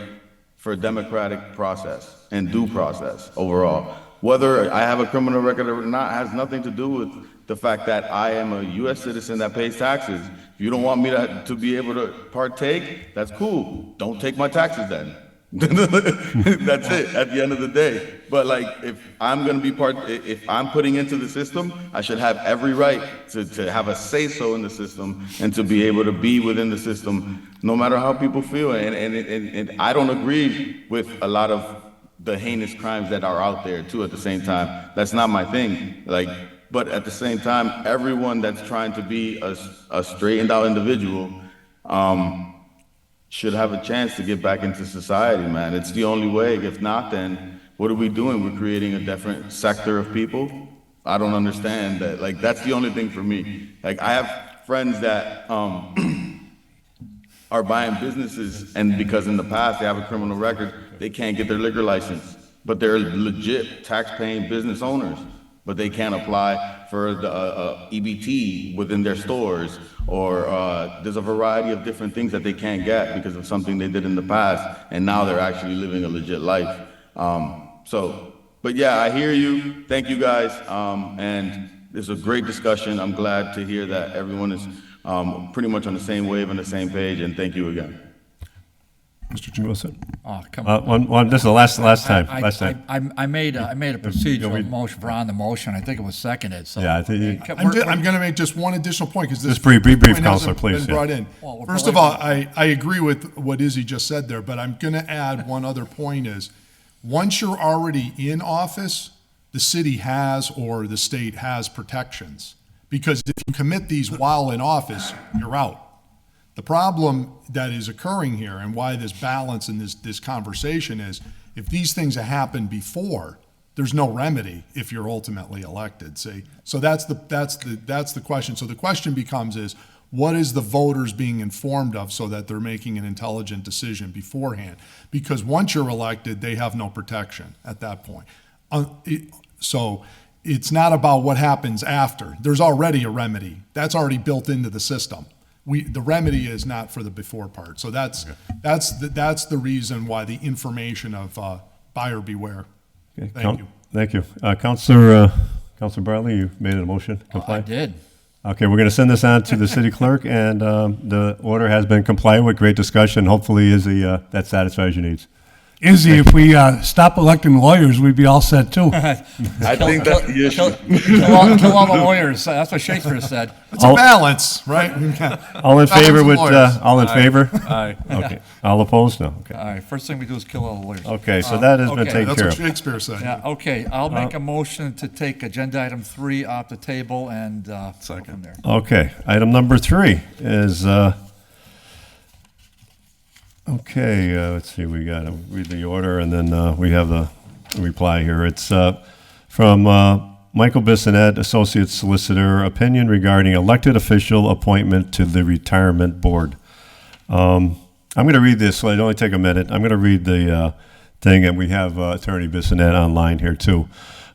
for democratic process and due process overall. Whether I have a criminal record or not has nothing to do with the fact that I am a U.S. citizen that pays taxes. If you don't want me to be able to partake, that's cool. Don't take my taxes then. That's it at the end of the day. But if I'm going to be if I'm putting into the system, I should have every right to have a say-so in the system and to be able to be within the system, no matter how people feel. And I don't agree with a lot of the heinous crimes that are out there too at the same time. That's not my thing. But at the same time, everyone that's trying to be a straightened out individual, should have a chance to get back into society, man. It's the only way. If not, then what are we doing? We're creating a different sector of people. I don't understand that. That's the only thing for me. I have friends that are buying businesses, and because in the past they have a criminal record, they can't get their liquor license, but they're legit tax-paying business owners. But they can't apply for the EBT within their stores, or there's a variety of different things that they can't get because of something they did in the past, and now they're actually living a legit life. So but yeah, I hear you. Thank you guys. And it's a great discussion. I'm glad to hear that everyone is pretty much on the same wave and the same page. And thank you again. Mr. Jingleson? Oh, come on. This is the last time. I made a procedural motion for on the motion. I think it was seconded, so. Yeah, I think I'm going to make just one additional point because this Just brief, point Counselor, hasn't please, been yeah. brought in. Well, First of all, I agree with what Izzy just said there, but I'm going to add one other point is, once you're already in office, the city has or the state has protections. Because if you commit these while in office, you're out. The problem that is occurring here and why this balance in this conversation is, if these things have happened before, there's no remedy if you're ultimately elected, see? So that's the question. So the question becomes is, what is the voters being informed of so that they're making an intelligent decision beforehand? Because once you're elected, they have no protection at that point. So it's not about what happens after. There's already a remedy. That's already built into the system. The remedy is not for the before part. So that's the reason why the information of buyer beware. Okay, Thank you. Thank you. Counselor Bartley, you made a motion. Comply? I did. Okay, we're going to send this on to the city clerk, and the order has been complied with. Great discussion. Hopefully, Izzy, that satisfies your needs. Izzy, if we stop electing lawyers, we'd be all set too. I think that's the issue. Kill all the lawyers. That's what Shakespeare said. It's a balance, right? All in favor with, lawyers. all in favor? Aye. Okay. All opposed? No. Okay. All right, first thing we do is kill all the lawyers. Okay, so that has been okay. taken That's care what of. Shakespeare said. Yeah, okay, I'll make a motion to take agenda item 3 off the table and go from there. Okay, item number 3 is, let's see, we got to read the order, and then we have the reply here. It's from Michael Bissonette, Associate Solicitor, opinion regarding elected official appointment to the Retirement Board. I'm going to read this, so it'll only take a minute. I'm going to read the thing, and we have Attorney Bissonette online here, too.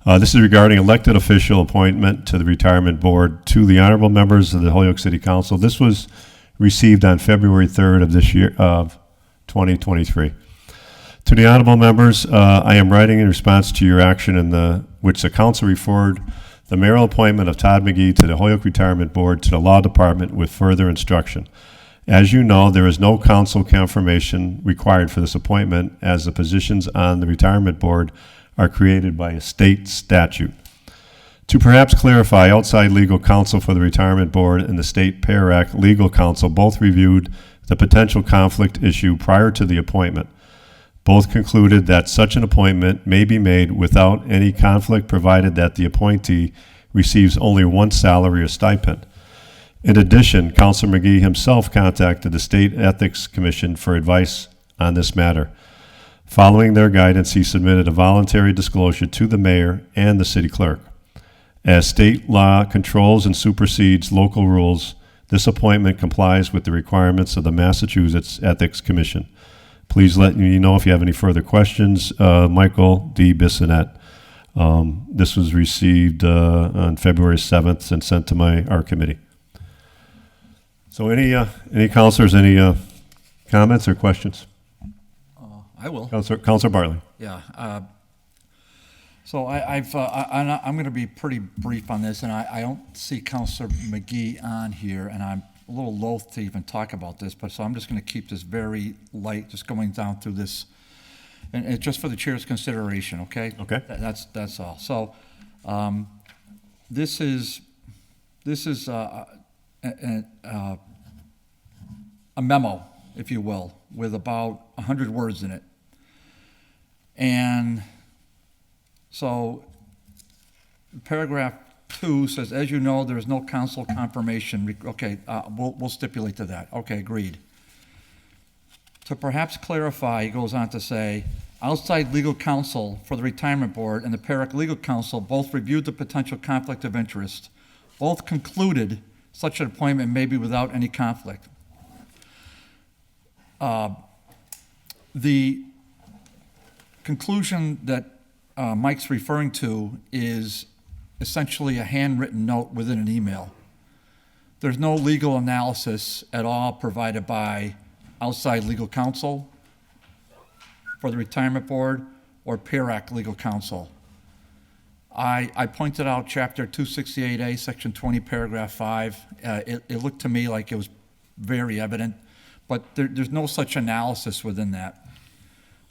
This is regarding elected official appointment to the Retirement Board to the honorable members of the Holyoke City Council. This was received on February 3rd of this year, of 2023. To the honorable members, I am writing in response to your action in which the council referred the mayoral appointment of Todd McGee to the Holyoke Retirement Board to the Law Department with further instruction. As you know, there is no council confirmation required for this appointment, as the positions on the Retirement Board are created by a state statute. To perhaps clarify, outside legal counsel for the Retirement Board and the State PARAC legal counsel both reviewed the potential conflict issue prior to the appointment. Both concluded that such an appointment may be made without any conflict, provided that the appointee receives only one salary or stipend. In addition, Councilor McGee himself contacted the State Ethics Commission for advice on this matter. Following their guidance, he submitted a voluntary disclosure to the mayor and the city clerk. As state law controls and supersedes local rules, this appointment complies with the requirements of the Massachusetts Ethics Commission. Please let me know if you have any further questions. Michael D. Bissonette. This was received on February 7th and sent to our committee. So any counselors, any comments or questions? I will. Counselor Bartley. Yeah. So I'm going to be pretty brief on this, and I don't see Counselor McGee on here, and I'm a little loath to even talk about this, but so I'm just going to keep this very light, just going down through this, and it's just for the chair's consideration, okay? Okay. That's all. So this is a memo, if you will, with about 100 words in it. And so paragraph 2 says, as you know, there is no council confirmation. Okay, we'll stipulate to that. Okay, agreed. To perhaps clarify, he goes on to say, outside legal counsel for the Retirement Board and the PARAC legal counsel both reviewed the potential conflict of interest. Both concluded such an appointment may be without any conflict. The conclusion that Mike's referring to is essentially a handwritten note within an email. There's no legal analysis at all provided by outside legal counsel for the Retirement Board or PARAC legal counsel. I pointed out Chapter 268A, Section 20, Paragraph 5. It looked to me like it was very evident, but there's no such analysis within that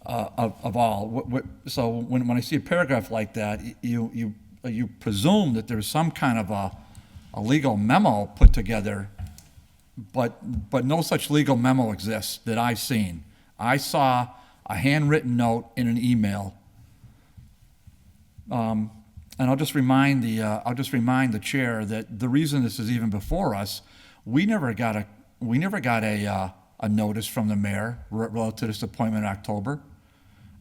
of all. So when I see a paragraph like that, you presume that there's some kind of a legal memo put together, but no such legal memo exists that I've seen. I saw a handwritten note in an email. And I'll just remind the chair that the reason this is even before us, we never got a notice from the mayor relative to this appointment in October.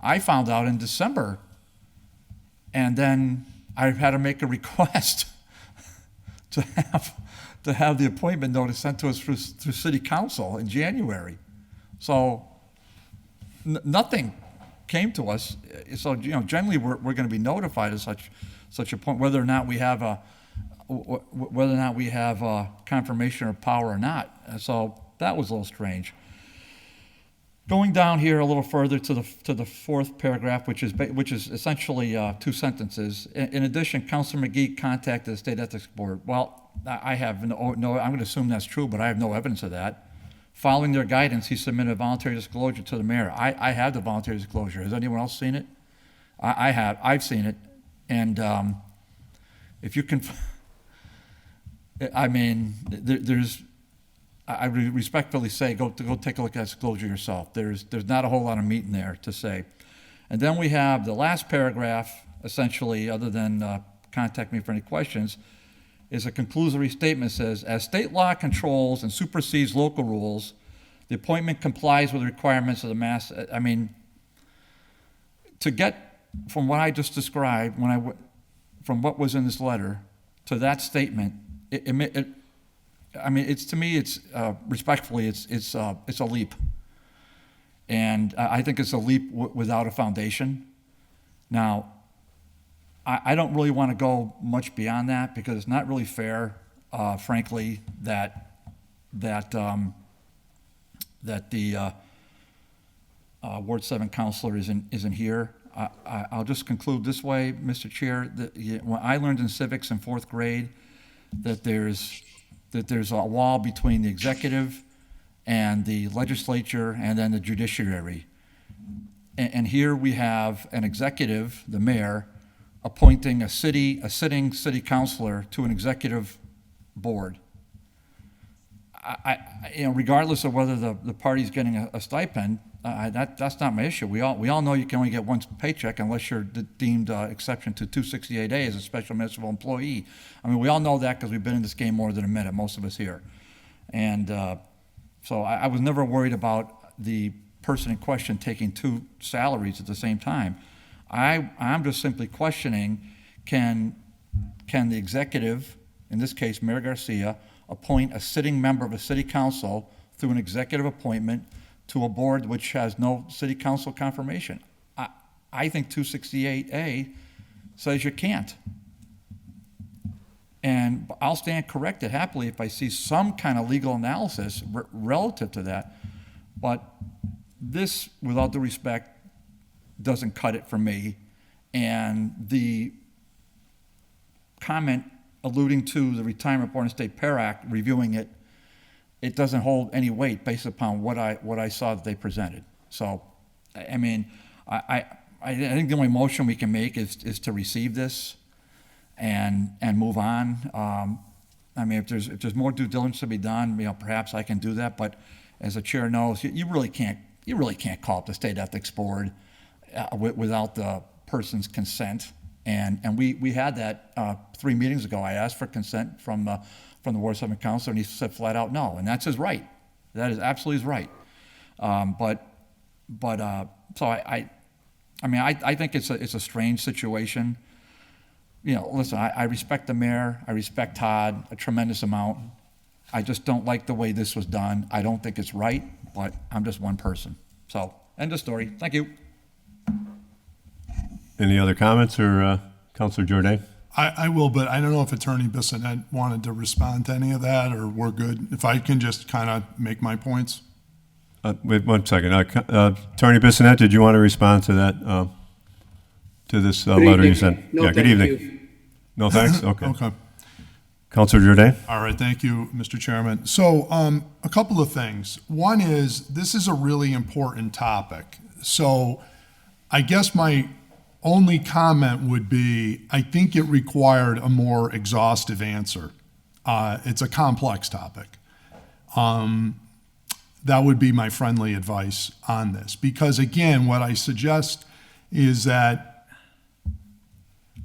I found out in December, and then I've had to make a request to have the appointment notice sent to us through city council in January. So nothing came to us. So generally we're going to be notified of such a point, whether or not we have confirmation of power or not. So that was a little strange. Going down here a little further to the fourth paragraph, which is essentially 2 sentences. In addition, Councilor McGee contacted the State Ethics Board. Well, I have no. I'm going to assume that's true, but I have no evidence of that. Following their guidance, he submitted a voluntary disclosure to the mayor. I have the voluntary disclosure. Has anyone else seen it? I have. I've seen it, and if you can, I mean, there's. I respectfully say, go take a look at that disclosure yourself. There's not a whole lot of meat in there to say. And then we have the last paragraph, essentially, other than contact me for any questions, is a conclusory statement that says, as state law controls and supersedes local rules, the appointment complies with the requirements of the mass. I mean, to get from what I just described, from what was in this letter to that statement, I mean, to me, respectfully, it's a leap, and I think it's a leap without a foundation. Now, I don't really want to go much beyond that because it's not really fair, frankly, that the Ward 7 counselor isn't here. I'll just conclude this way, Mr. Chair. When I learned in civics in 4th grade that there's a wall between the executive and the legislature and then the judiciary. And here we have an executive, the mayor, appointing a sitting city councilor to an executive board. Regardless of whether the party's getting a stipend, that's not my issue. We all know you can only get one paycheck unless you're deemed exception to 268A as a special municipal employee. I mean, we all know that because we've been in this game more than a minute, most of us here. And so I was never worried about the person in question taking 2 salaries at the same time. I'm just simply questioning, can the executive, in this case Mayor Garcia, appoint a sitting member of a city council through an executive appointment to a board which has no city council confirmation? I think 268A says you can't. And I'll stand corrected happily if I see some kind of legal analysis relative to that. But this, with all due respect, doesn't cut it for me. And the comment alluding to the Retirement Board and State Pair Act, reviewing it, it doesn't hold any weight based upon what I saw that they presented. So, I mean, I think the only motion we can make is to receive this and move on. I mean, if there's more due diligence to be done, perhaps I can do that. But as the chair knows, you really can't call up the State Ethics Board without the person's consent. And we had that 3 meetings ago. I asked for consent from the Ward 7 councilor, and he said flat out no, and that's his right. That is absolutely his right. So I think it's a strange situation. Listen, I respect the mayor, I respect Todd a tremendous amount. I just don't like the way this was done. I don't think it's right, but I'm just one person. So, end of story. Thank you. Any other comments, or Councilor Jordan? I will, but I don't know if Attorney Bissonette wanted to respond to any of that, or we're good. If I can just kind of make my points. Wait 1 second. Attorney Bissonette, did you want to respond to that? to this letter you sent? No, Yeah, good thank evening. you. No thanks? Okay. Okay. Counselor Jordan? All right, thank you, Mr. Chairman. So, a couple of things. One is, this is a really important topic. So, I guess my only comment would be, I think it required a more exhaustive answer. It's a complex topic. That would be my friendly advice on this. Because again, what I suggest is that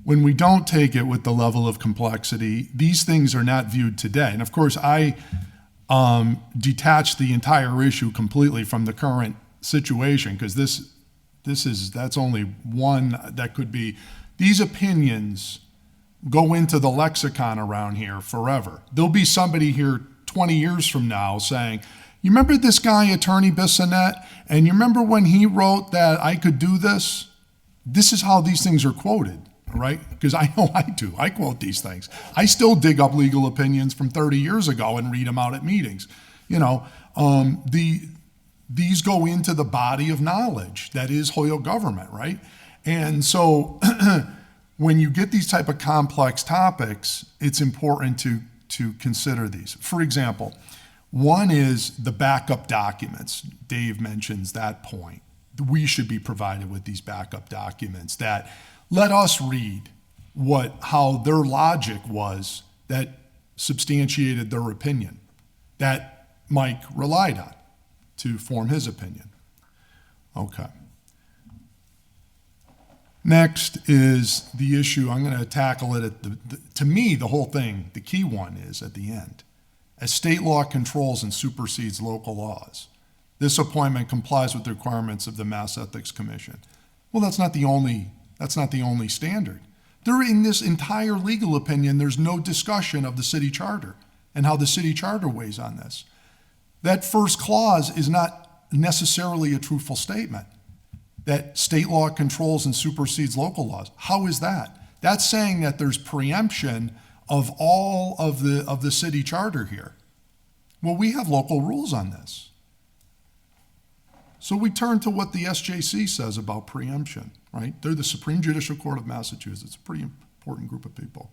when we don't take it with the level of complexity, these things are not viewed today. And of course, I detach the entire issue completely from the current situation, because that's only one that could be. These opinions go into the lexicon around here forever. There'll be somebody here 20 years from now saying, you remember this guy, Attorney Bissonnette, and you remember when he wrote that I could do this? This is how these things are quoted. Right? Because I know I do. I quote these things. I still dig up legal opinions from 30 years ago and read them out at meetings. You know, these go into the body of knowledge that is Holyoke government, right? And so when you get these type of complex topics, it's important to consider these. For example, one is the backup documents. Dave mentions that point. We should be provided with these backup documents that let us read how their logic was that substantiated their opinion that Mike relied on to form his opinion. Okay. Next is the issue, I'm going to tackle it to me, the whole thing, the key one is at the end. As state law controls and supersedes local laws, this appointment complies with the requirements of the Mass Ethics Commission. Well, that's not the only standard. There, in this entire legal opinion, there's no discussion of the city charter and how the city charter weighs on this. That first clause is not necessarily a truthful statement, that state law controls and supersedes local laws. How is that? That's saying that there's preemption of all of the city charter here. Well, we have local rules on this. So we turn to what the SJC says about preemption, right? They're the Supreme Judicial Court of Massachusetts, a pretty important group of people.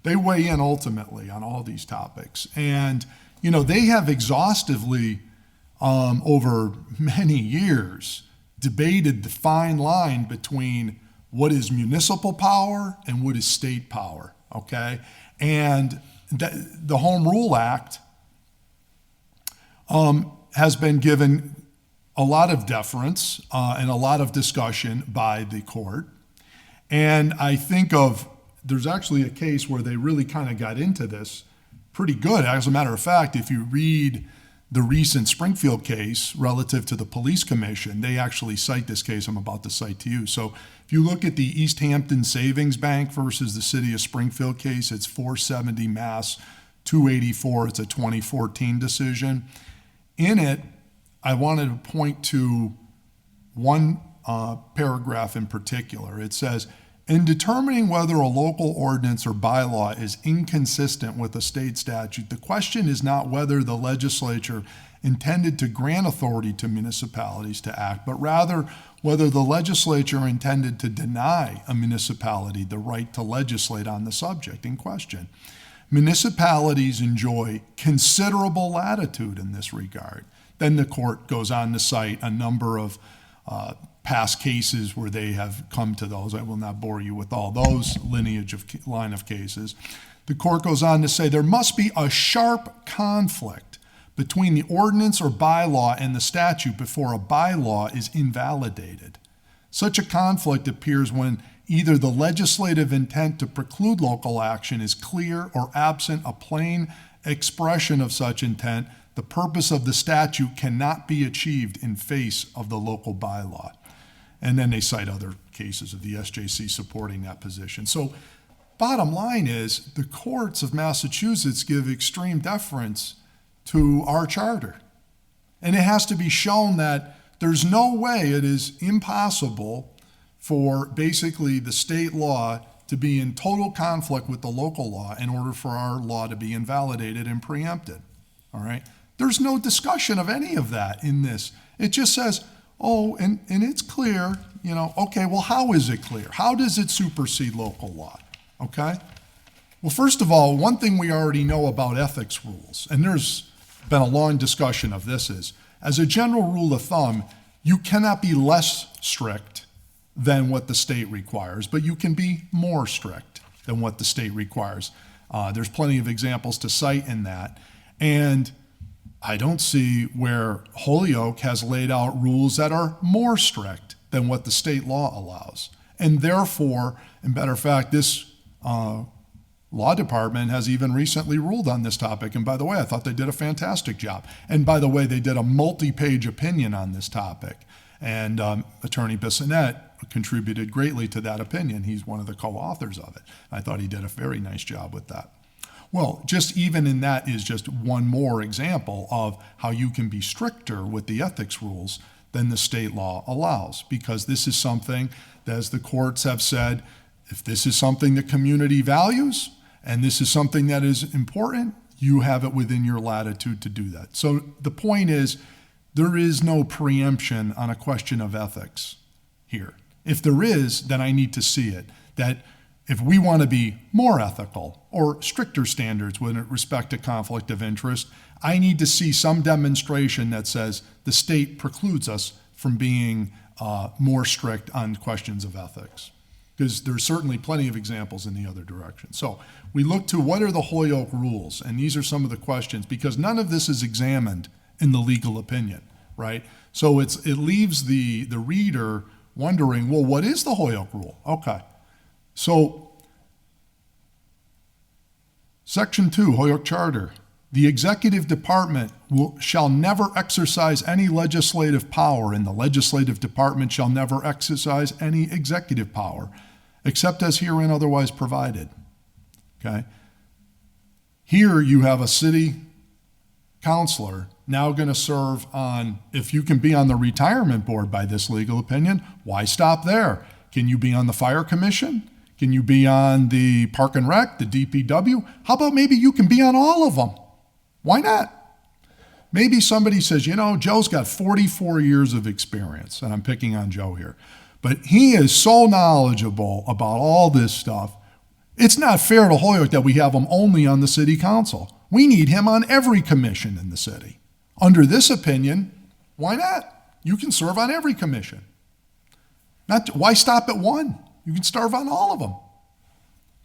They weigh in ultimately on all these topics. And, you know, they have exhaustively, over many years, debated the fine line between what is municipal power and what is state power, okay? And the Home Rule Act has been given a lot of deference and a lot of discussion by the court. And I think there's actually a case where they really kind of got into this pretty good. As a matter of fact, if you read the recent Springfield case relative to the police commission, they actually cite this case I'm about to cite to you. So if you look at the East Hampton Savings Bank versus the City of Springfield case, it's 470 Mass 284. It's a 2014 decision. In it, I wanted to point to one paragraph in particular. It says, in determining whether a local ordinance or bylaw is inconsistent with a state statute, the question is not whether the legislature intended to grant authority to municipalities to act, but rather whether the legislature intended to deny a municipality the right to legislate on the subject in question. Municipalities enjoy considerable latitude in this regard. Then the court goes on to cite a number of past cases where they have come to those. I will not bore you with all those line of cases. The court goes on to say there must be a sharp conflict between the ordinance or bylaw and the statute before a bylaw is invalidated. Such a conflict appears when either the legislative intent to preclude local action is clear or absent a plain expression of such intent, the purpose of the statute cannot be achieved in face of the local bylaw. And then they cite other cases of the SJC supporting that position. So bottom line is the courts of Massachusetts give extreme deference to our charter. And it has to be shown that there's no way, it is impossible for basically the state law to be in total conflict with the local law in order for our law to be invalidated and preempted. All right? There's no discussion of any of that in this. It just says, oh, and it's clear, okay, well, how is it clear? How does it supersede local law? Okay? Well, first of all, one thing we already know about ethics rules, and there's been a long discussion of this, is as a general rule of thumb, you cannot be less strict than what the state requires, but you can be more strict than what the state requires. There's plenty of examples to cite in that. And I don't see where Holyoke has laid out rules that are more strict than what the state law allows. And therefore, in matter of fact, this law department has even recently ruled on this topic. And by the way, I thought they did a fantastic job. And by the way, they did a multi-page opinion on this topic. And Attorney Bissonnette contributed greatly to that opinion. He's one of the co-authors of it. I thought he did a very nice job with that. Well, just even in that is just one more example of how you can be stricter with the ethics rules than the state law allows, because this is something that, as the courts have said, if this is something the community values and this is something that is important, you have it within your latitude to do that. So the point is, there is no preemption on a question of ethics here. If there is, then I need to see it. That if we want to be more ethical or stricter standards with respect to conflict of interest, I need to see some demonstration that says the state precludes us from being more strict on questions of ethics. Because there's certainly plenty of examples in the other direction. So we look to what are the Holyoke rules, and these are some of the questions, because none of this is examined in the legal opinion, right? So it leaves the reader wondering, well, what is the Holyoke rule? Okay. So, Section 2, Holyoke Charter. The executive department shall never exercise any legislative power, and the legislative department shall never exercise any executive power, except as herein otherwise provided. Okay? Here you have a city councilor now going to serve on, if you can be on the retirement board by this legal opinion, why stop there? Can you be on the fire commission? Can you be on the park and rec, the DPW? How about maybe you can be on all of them? Why not? Maybe somebody says, Joe's got 44 years of experience, and I'm picking on Joe here, but he is so knowledgeable about all this stuff. It's not fair to Holyoke that we have him only on the city council. We need him on every commission in the city. Under this opinion, why not? You can serve on every commission. Why stop at one? You can serve on all of them.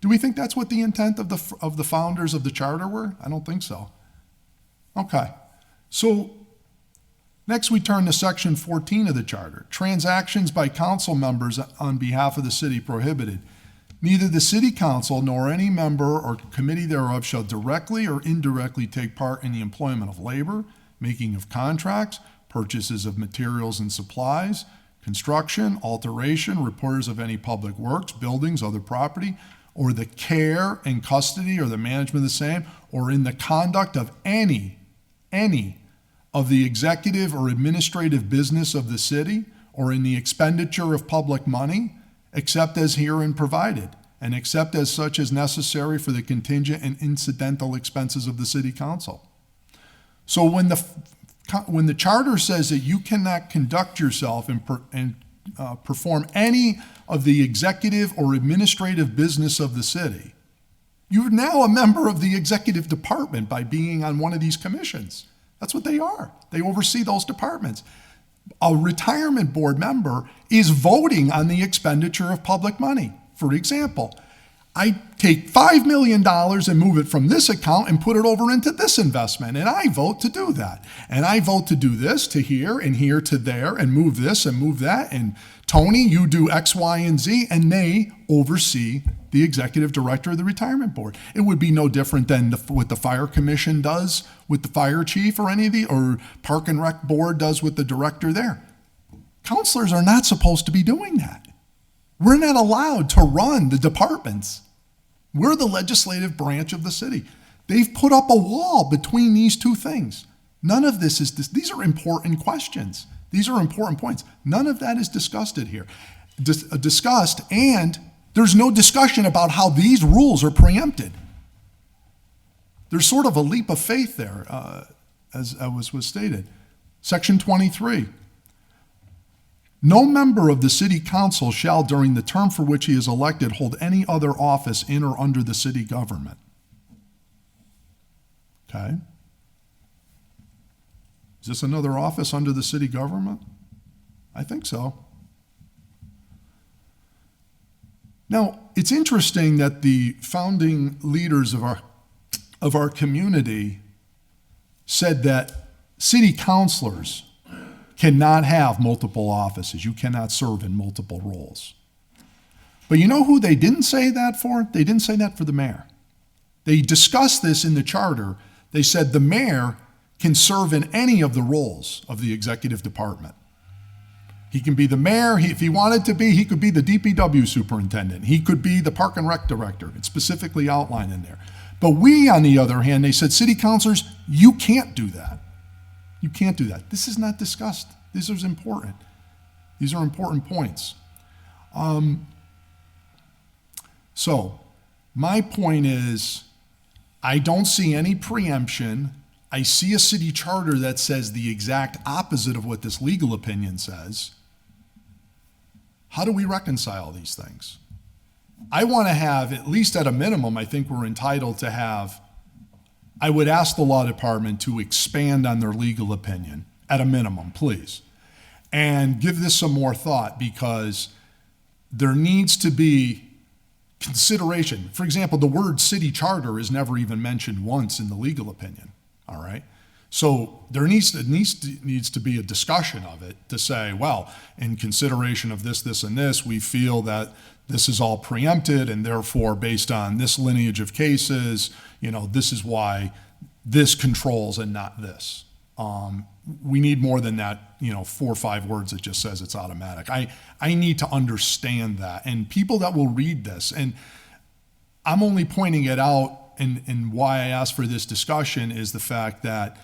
Do we think that's what the intent of the founders of the charter were? I don't think so. Okay. So next we turn to Section 14 of the charter. Transactions by council members on behalf of the city prohibited. Neither the city council nor any member or committee thereof shall directly or indirectly take part in the employment of labor, making of contracts, purchases of materials and supplies, construction, alteration, repairs of any public works, buildings, other property, or the care and custody or the management of the same, or in the conduct of any of the executive or administrative business of the city, or in the expenditure of public money, except as herein provided, and except as such as necessary for the contingent and incidental expenses of the city council. So when the charter says that you cannot conduct yourself and perform any of the executive or administrative business of the city, you're now a member of the executive department by being on one of these commissions. That's what they are. They oversee those departments. A retirement board member is voting on the expenditure of public money. For example, I take $5 million and move it from this account and put it over into this investment, and I vote to do that. And I vote to do this to here and here to there and move this and move that. And Tony, you do X, Y, and Z, and they oversee the executive director of the retirement board. It would be no different than what the fire commission does with the fire chief or park and rec board does with the director there. Counselors are not supposed to be doing that. We're not allowed to run the departments. We're the legislative branch of the city. They've put up a wall between these two things. None of this is, these are important questions. These are important points. None of that is discussed here. And there's no discussion about how these rules are preempted. There's sort of a leap of faith there, as was stated. Section 23. No member of the city council shall, during the term for which he is elected, hold any other office in or under the city government. Okay? Is this another office under the city government? I think so. Now, it's interesting that the founding leaders of our community said that city councilors cannot have multiple offices. You cannot serve in multiple roles. But you know who they didn't say that for? They didn't say that for the mayor. They discussed this in the charter. They said the mayor can serve in any of the roles of the executive department. He can be the mayor. If he wanted to be, he could be the DPW superintendent. He could be the park and rec director. It's specifically outlined in there. But we, on the other hand, they said, city councilors, you can't do that. You can't do that. This is not discussed. This is important. These are important points. So my point is, I don't see any preemption. I see a city charter that says the exact opposite of what this legal opinion says. How do we reconcile these things? I want to have, at least at a minimum, I think we're entitled to have, I would ask the law department to expand on their legal opinion, at a minimum, please. And give this some more thought, because there needs to be consideration. For example, the word city charter is never even mentioned once in the legal opinion, all right? So there needs to be a discussion of it to say, well, in consideration of this, this, and this, we feel that this is all preempted, and therefore, based on this lineage of cases, this is why this controls and not this. We need more than that, 4 or 5 words that just says it's automatic. I need to understand that. And people that will read this, and I'm only pointing it out, and why I asked for this discussion is the fact that,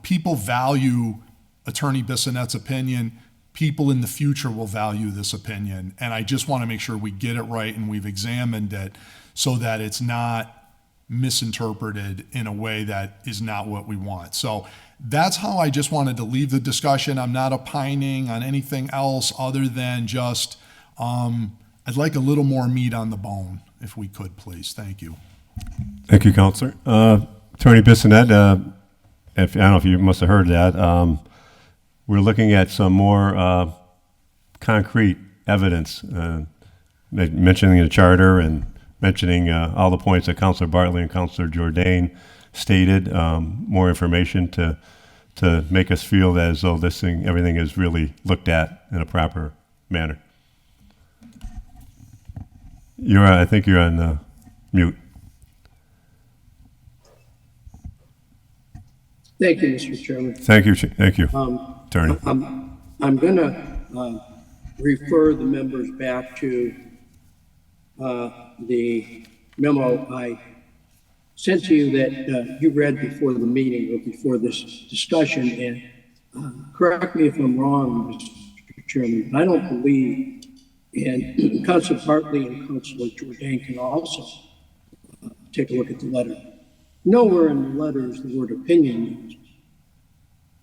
people value Attorney Bissonnette's opinion. People in the future will value this opinion. And I just want to make sure we get it right and we've examined it so that it's not misinterpreted in a way that is not what we want. So that's how I just wanted to leave the discussion. I'm not opining on anything else other than just, I'd like a little more meat on the bone, if we could, please. Thank you. Thank you, Counselor. Attorney Bissonnette, I don't know if you must have heard that, we're looking at some more concrete evidence, mentioning the charter and mentioning all the points that Counselor Bartley and Counselor Jordan stated, more information to make us feel that as though everything is really looked at in a proper manner. I think you're on mute. Thank you, Mr. Chairman. Thank you, Attorney. I'm going to refer the members back to the memo I sent to you that you read before the meeting or before this discussion. And correct me if I'm wrong, Mr. Chairman, but I don't believe, and Councilor Bartley and Councilor Jordan can also take a look at the letter. Nowhere in the letter is the word opinion used.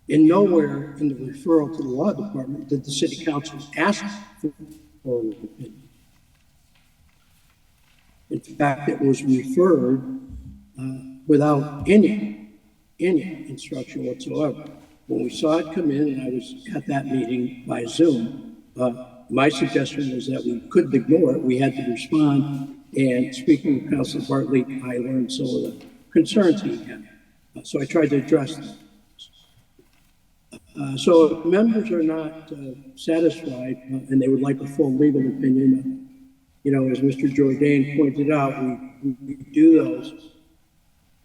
And nowhere in the referral to the law department did the city council ask for an opinion. In fact, it was referred without any instruction whatsoever. When we saw it come in, and I was at that meeting by Zoom, my suggestion was that we couldn't ignore it. We had to respond. And speaking with Councilor Bartley, I learned some of the concerns he had. So I tried to address them. So if members are not satisfied and they would like a full legal opinion, as Mr. Jordan pointed out, we do those,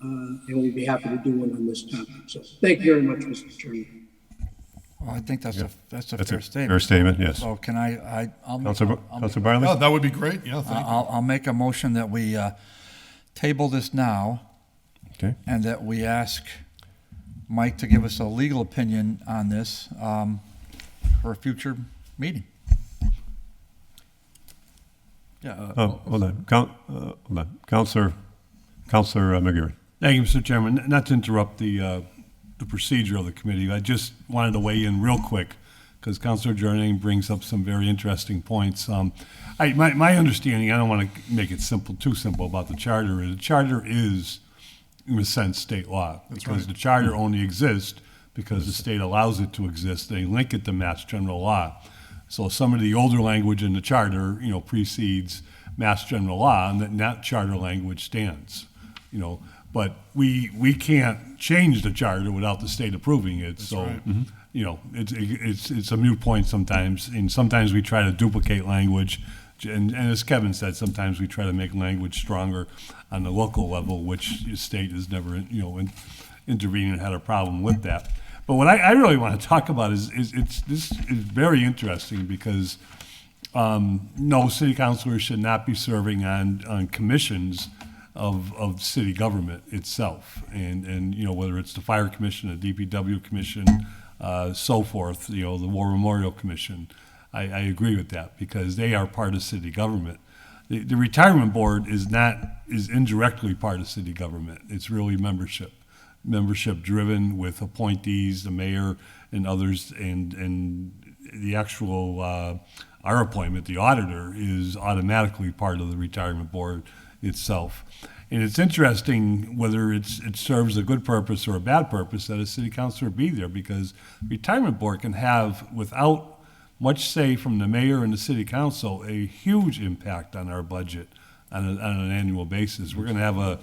and we'd be happy to do one on this topic. So thank you very much, Mr. Chairman. Well, I think that's a fair statement. Fair statement, yes. So can I'll Counselor Bartley? Oh, that would be great. Yeah, thank you. I'll make a motion that we table this now, Okay. and that we ask Mike to give us a legal opinion on this for a future meeting. Yeah. Hold on. Counselor McGarry. Thank you, Mr. Chairman. Not to interrupt the procedure of the committee, I just wanted to weigh in real quick, because Councilor Jordan brings up some very interesting points. My understanding, I don't want to make it too simple about the charter, is the charter is, in a sense, state law. Because the charter only exists because the state allows it to exist. They link it to Mass General Law. So some of the older language in the charter, precedes Mass General Law, and that charter language stands, But we can't change the charter without the state approving it. It's a moot point sometimes, and sometimes we try to duplicate language. And as Kevin said, sometimes we try to make language stronger on the local level, which the state has never, intervened and had a problem with that. But what I really want to talk about is this is very interesting because no, city councilors should not be serving on commissions of city government itself, and whether it's the fire commission, the DPW commission, so forth, the War Memorial Commission. I agree with that because they are part of city government. The retirement board is indirectly part of city government. It's really membership driven with appointees, the mayor and others, and the actual our appointment, the auditor, is automatically part of the retirement board itself. And it's interesting whether it serves a good purpose or a bad purpose that a city councilor be there, because retirement board can have, without much say from the mayor and the city council, a huge impact on our budget on an annual basis. We're going to have a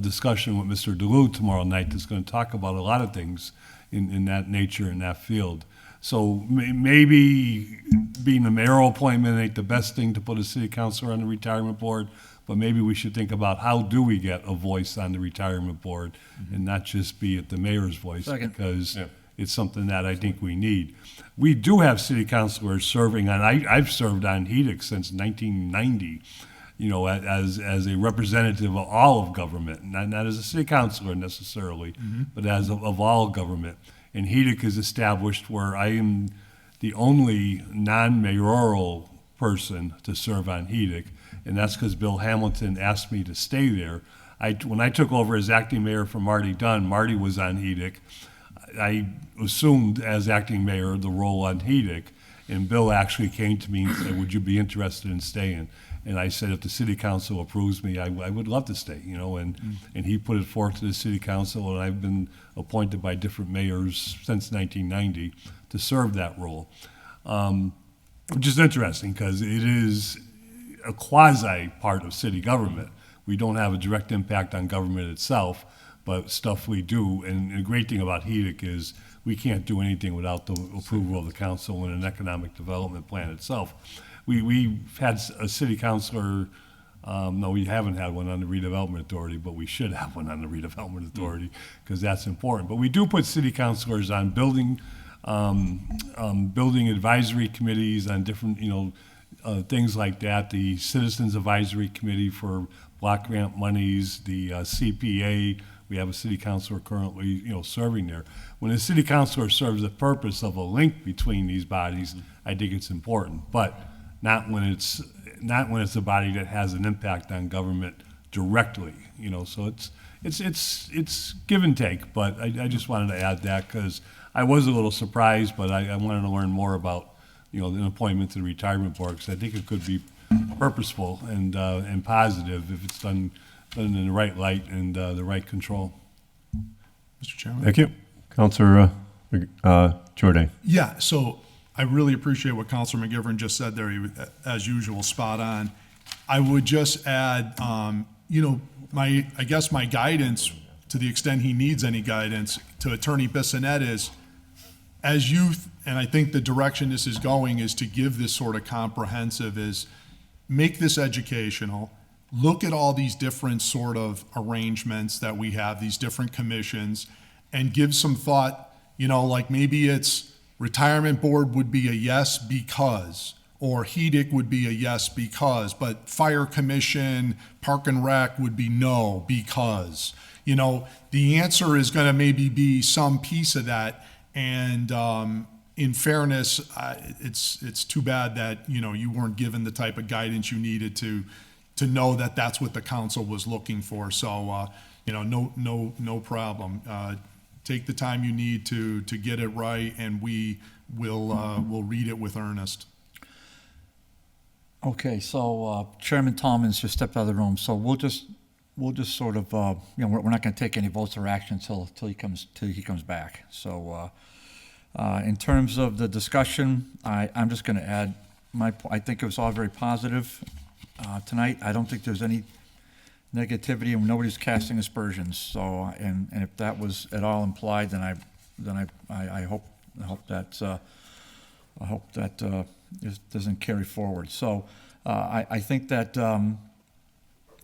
discussion with Mr. DeLue tomorrow night that's going to talk about a lot of things in that nature, in that field. So maybe being a mayoral appointment ain't the best thing to put a city councilor on the retirement board, but maybe we should think about how do we get a voice on the retirement board and not just be at the mayor's voice. Second. Because it's something that I think we need. We do have city councilors serving on, I've served on HEDIC since 1990, as a representative of all of government, not as a city councilor necessarily, but as of all government. And HEDIC is established where I am the only non-mayoral person to serve on HEDIC, and that's because Bill Hamilton asked me to stay there. When I took over as acting mayor for Marty Dunn, Marty was on HEDIC. I assumed as acting mayor the role on HEDIC, and Bill actually came to me and said, would you be interested in staying? And I said, if the city council approves me, I would love to stay, and he put it forth to the city council, and I've been appointed by different mayors since 1990 to serve that role, which is interesting because it is a quasi part of city government. We don't have a direct impact on government itself, but stuff we do. And the great thing about HEDIC is we can't do anything without the approval of the council and an economic development plan itself. We've had a city councilor, no, we haven't had one on the redevelopment authority, but we should have one on the redevelopment authority because that's important. But we do put city councilors on building advisory committees, on different, things like that. The Citizens Advisory Committee for block grant monies, the CPA. We have a city councilor currently, serving there. When a city councilor serves the purpose of a link between these bodies, I think it's important, but not when it's a body that has an impact on government directly. So it's give and take. But I just wanted to add that because I was a little surprised, but I wanted to learn more about an appointment to the retirement board because I think it could be purposeful and positive if it's done in the right light and the right control. Mr. Chairman? Thank you. Councilor Jordan. Yeah, so I really appreciate what Councilor McGivern just said there. He was, as usual, spot on. I would just add, I guess my guidance, to the extent he needs any guidance, to Attorney Bissonette is, as youth, and I think the direction this is going is to give this sort of comprehensive, is make this educational, look at all these different sort of arrangements that we have, these different commissions, and give some thought, like maybe it's retirement board would be a yes because, or HEDIC would be a yes because, but fire commission, park and rec would be no because. The answer is going to maybe be some piece of that, and in fairness, it's too bad that you weren't given the type of guidance you needed to know that that's what the council was looking for. So no problem. take the time you need to get it right, and we'll read it with earnest. Okay, so Chairman Tallman's just stepped out of the room, so we'll just sort of, we're not going to take any votes or action till he comes back. So in terms of the discussion, I'm just going to add I think it was all very positive tonight. I don't think there's any negativity, and nobody's casting aspersions. So, and if that was at all implied, then I hope that it doesn't carry forward. So, I think that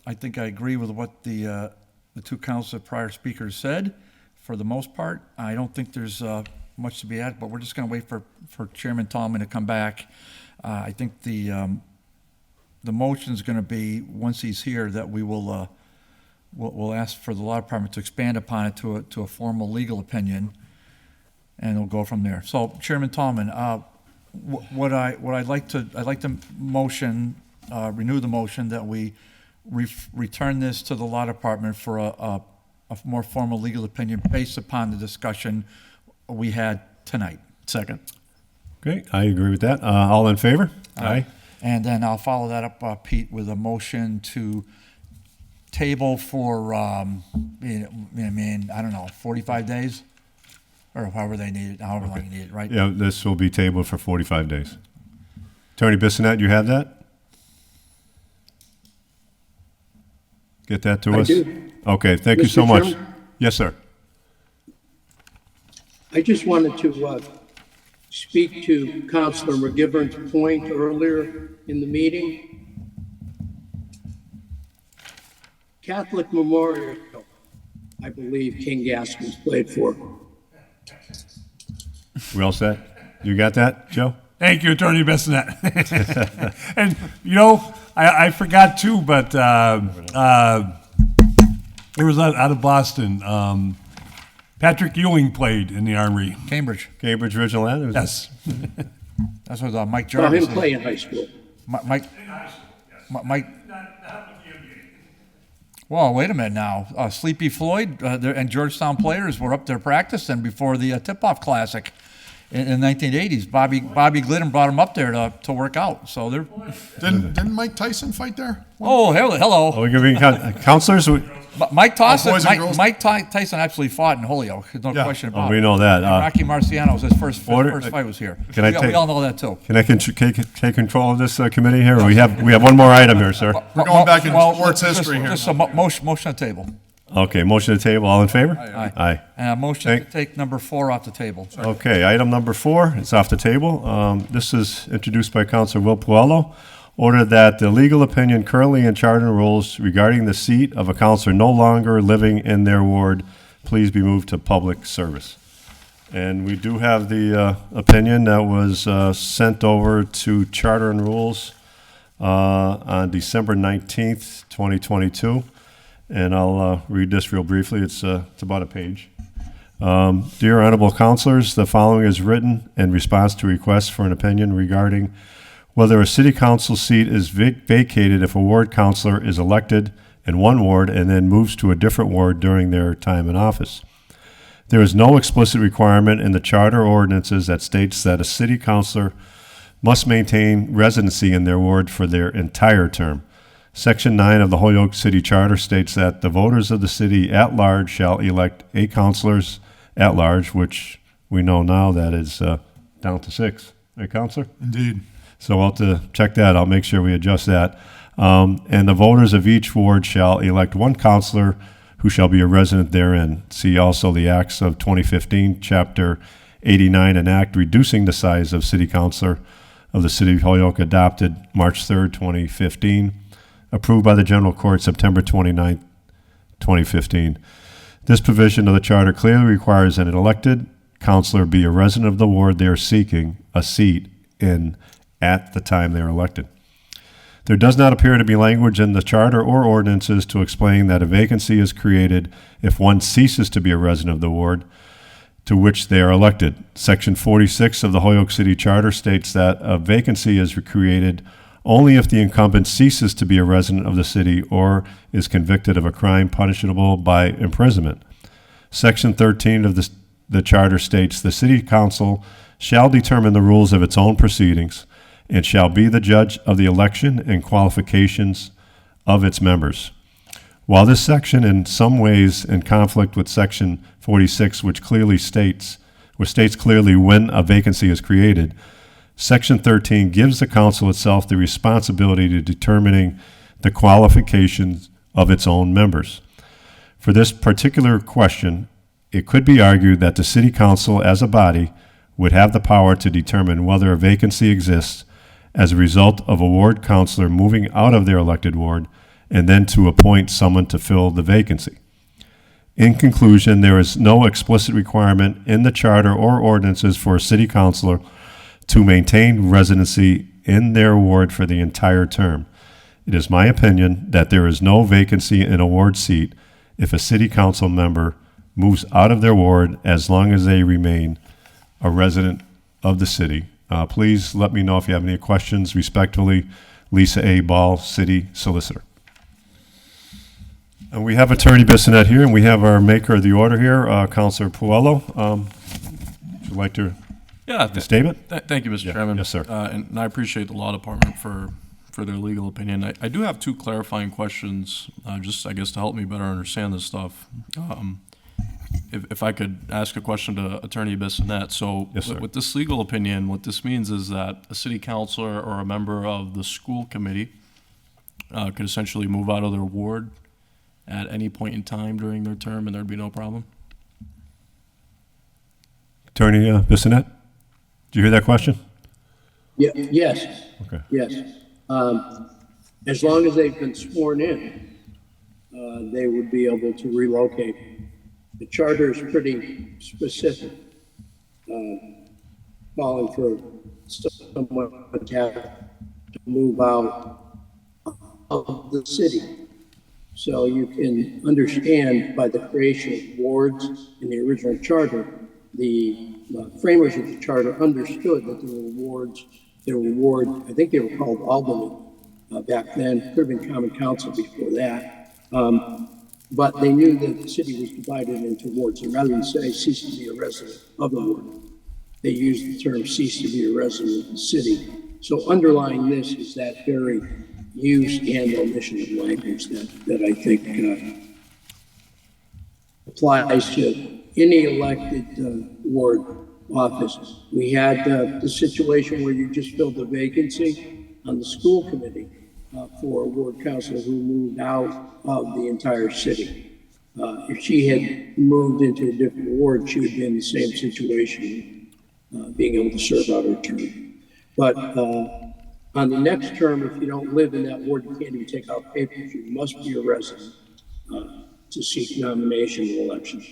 I think I agree with what the two prior speakers said. For the most part, I don't think there's much to be added, but we're just going to wait for Chairman Tallman to come back. I think the motion is going to be, once he's here, that we'll ask for the law department to expand upon it to a formal legal opinion, and we'll go from there. So, Chairman Tallman, I'd like to motion, renew the motion that we return this to the law department for a more formal legal opinion based upon the discussion we had tonight. Second. Okay, I agree with that. All in favor? Aye. And then I'll follow that up, Pete, with a motion to table for, I don't know, 45 days? Or however they need it, however long you need it, right? Yeah, this will be tabled for 45 days. Attorney Bissonnette, you have that? Get that to I us? do. Okay, thank you so Mr. much. Chairman? Yes, sir. I just wanted to speak to Councilor McGivern's point earlier in the meeting. Catholic Memorial, I believe King Gaskins played for. We all set? You got that, Joe? Thank you, Attorney Bissonnette. And, I forgot too, but it was out of Boston. Patrick Ewing played in the Armory. Cambridge. Cambridge Original Land? Yes. That's what Mike Saw Jarvis him play in high school. Mike. Well, wait a minute now. Sleepy Floyd and Georgetown players were up there practicing before the Tip-Off Classic in the 1980s. Bobby Glidden brought him up there to work out. So they're. Didn't Mike Tyson fight there? Oh, hello. Are we going to be counselors? Mike Tyson. boys and girls? Mike Tyson absolutely fought in Holyoke. There's no question about it. We know that. And Rocky Marciano was his first fight was here. Can I we take- all know that too. Can I take control of this committee here? We have one more item here, sir. We're going back into sports history here. Just a motion on the table. Okay, motion to table. All in favor? Aye. Aye. And a motion to take number 4 off the table. Okay, item number 4, it's off the table. This is introduced by Councilor Will Puello. Ordered that the legal opinion currently in charter and rules regarding the seat of a counselor no longer living in their ward, please be moved to public service. And we do have the opinion that was sent over to Charter and Rules on December 19th, 2022. And I'll read this real briefly. It's about a page. Dear Honorable Counselors, the following is written in response to requests for an opinion regarding whether a city council seat is vacated if a ward councilor is elected in one ward and then moves to a different ward during their time in office. There is no explicit requirement in the charter or ordinances that states that a city councilor must maintain residency in their ward for their entire term. Section 9 of the Holyoke City Charter states that the voters of the city at large shall elect 8 councilors at large, which we know now that is down to 6. Right, Counselor? Indeed. So we'll have to check that. I'll make sure we adjust that. And the voters of each ward shall elect 1 counselor who shall be a resident therein. See also the Acts of 2015, Chapter 89, an act reducing the size of city councilor of the City of Holyoke adopted March 3rd, 2015, approved by the General Court September 29th, 2015. This provision of the charter clearly requires that an elected counselor be a resident of the ward they are seeking a seat in at the time they are elected. There does not appear to be language in the charter or ordinances to explain that a vacancy is created if one ceases to be a resident of the ward to which they are elected. Section 46 of the Holyoke City Charter states that a vacancy is created only if the incumbent ceases to be a resident of the city or is convicted of a crime punishable by imprisonment. Section 13 of the charter states, "The city council shall determine the rules of its own proceedings and shall be the judge of the election and qualifications of its members." While this section in some ways in conflict with Section 46, which states clearly when a vacancy is created, Section 13 gives the council itself the responsibility to determining the qualifications of its own members. For this particular question, it could be argued that the city council as a body would have the power to determine whether a vacancy exists as a result of a ward councilor moving out of their elected ward and then to appoint someone to fill the vacancy. In conclusion, there is no explicit requirement in the charter or ordinances for a city councilor to maintain residency in their ward for the entire term. It is my opinion that there is no vacancy in a ward seat if a city council member moves out of their ward as long as they remain a resident of the city. Please let me know if you have any questions. Respectfully, Lisa A. Ball, City Solicitor. And we have Attorney Bissonette here, and we have our maker of the order here, Counselor Puello. Would you like to make a statement? Thank you, Mr. Chairman. Yes, sir. And I appreciate the law department for their legal opinion. I do have two clarifying questions, just I guess to help me better understand this stuff. If I could ask a question to Attorney Bissonette. So Yes, sir. with this legal opinion, what this means is that a city councilor or a member of the school committee could essentially move out of their ward at any point in time during their term and there'd be no problem? Attorney Bissonette, did you hear that question? Yeah, yes, Okay. yes. As long as they've been sworn in, they would be able to relocate. The charter is pretty specific, calling for someone to have to move out of the city. So you can understand by the creation of wards in the original charter, the framers of the charter understood that there were wards, I think they were called Albany back then, could have been Common Council before that. But they knew that the city was divided into wards, and rather than say cease to be a resident of the ward, they used the term cease to be a resident of the city. So underlying this is that very use and omission of language that I think applies to any elected ward office. We had the situation where you just filled a vacancy on the school committee for a ward councilor who moved out of the entire city. If she had moved into a different ward, she would be in the same situation, being able to serve out her term. But on the next term, if you don't live in that ward, you can't even take out papers. You must be a resident to seek nomination and election.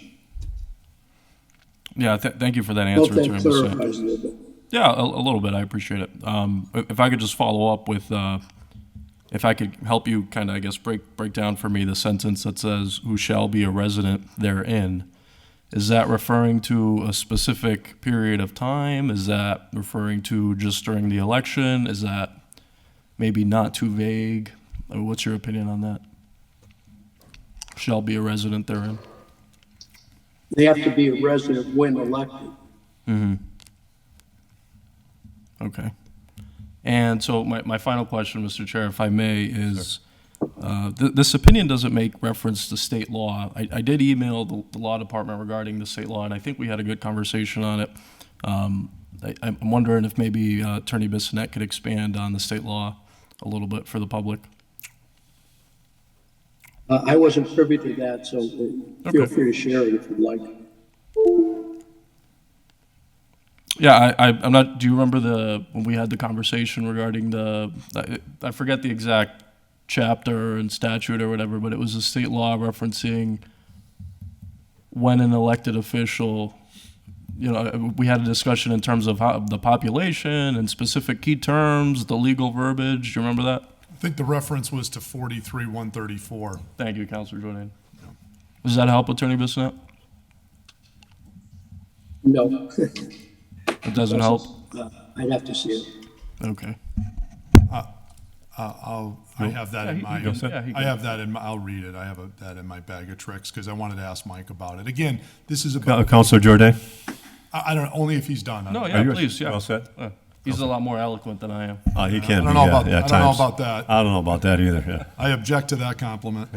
Yeah, thank you for that answer. Hope that clarifies a little bit. Yeah, a little bit. I appreciate it. If I could just follow up with, if I could help you kind of, I guess, break down for me the sentence that says, "who shall be a resident therein." Is that referring to a specific period of time? Is that referring to just during the election? Is that maybe not too vague? What's your opinion on that? Shall be a resident therein. They have to be a resident when elected. Mm-hmm. Okay. And so my final question, Mr. Chair, if I may, is this opinion doesn't make reference to state law. I did email the law department regarding the state law, and I think we had a good conversation on it. I'm wondering if maybe Attorney Bissonette could expand on the state law a little bit for the public. I wasn't privy to that, so feel free to share it if you'd like. Yeah, I'm not. Do you remember when we had the conversation regarding I forget the exact chapter and statute or whatever, but it was a state law referencing when an elected official, we had a discussion in terms of how the population and specific key terms, the legal verbiage. Do you remember that? I think the reference was to 43-134. Thank you, Councilor Jordan. Does that help, Attorney Bissonette? No. It doesn't help? I'd have to see it. Okay. I have that in my, he can. I have that in my, I'll read it. I have that in my bag of tricks because I wanted to ask Mike about it. Again, this is about, Counselor Jordan? I don't, only if he's done. I No, don't- yeah, you please, yeah. all set? He's a lot more eloquent than I am. He can I don't be, know yeah, about, yeah, I don't know times. about that. I don't know about that either, yeah. I object to that compliment.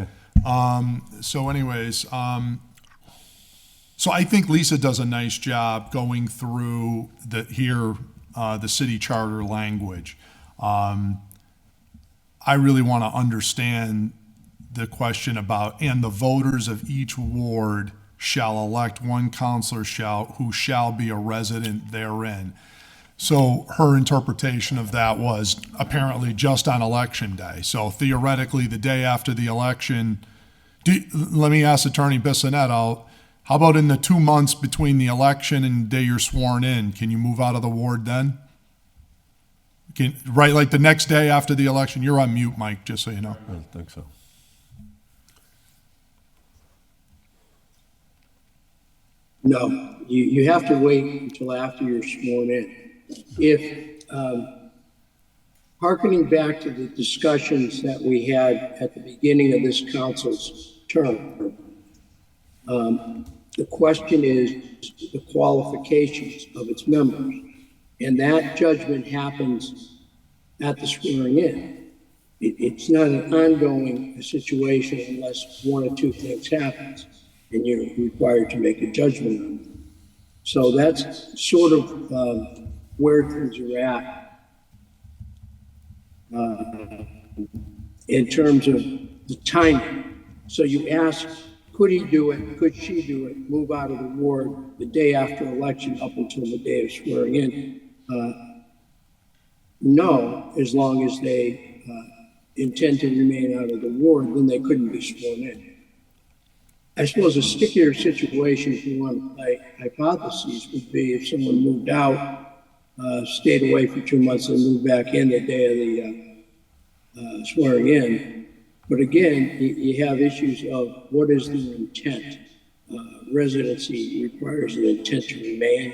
So anyways, so I think Lisa does a nice job going through the city charter language. I really want to understand the question about, and the voters of each ward shall elect one counselor who shall be a resident therein. So her interpretation of that was apparently just on election day. So theoretically, the day after the election, let me ask Attorney Bissonette, how about in the 2 months between the election and the day you're sworn in, can you move out of the ward then? Right, like the next day after the election, you're on mute, Mike, just so you know. I don't think so. No, you have to wait until after you're sworn in. If, hearkening back to the discussions that we had at the beginning of this council's term, the question is the qualifications of its members. And that judgment happens at the swearing in. It's not an ongoing situation unless one or two things happens and you're required to make a judgment on it. So that's sort of where things are at in terms of the timing. So you ask, could he do it? Could she do it? Move out of the ward the day after election up until the day of swearing in? No, as long as they intend to remain out of the ward, then they couldn't be sworn in. I suppose a stickier situation, if you want to play hypotheses, would be if someone moved out, stayed away for 2 months, and moved back in the day of the swearing in. But again, you have issues of what is the intent. Residency requires an intent to remain.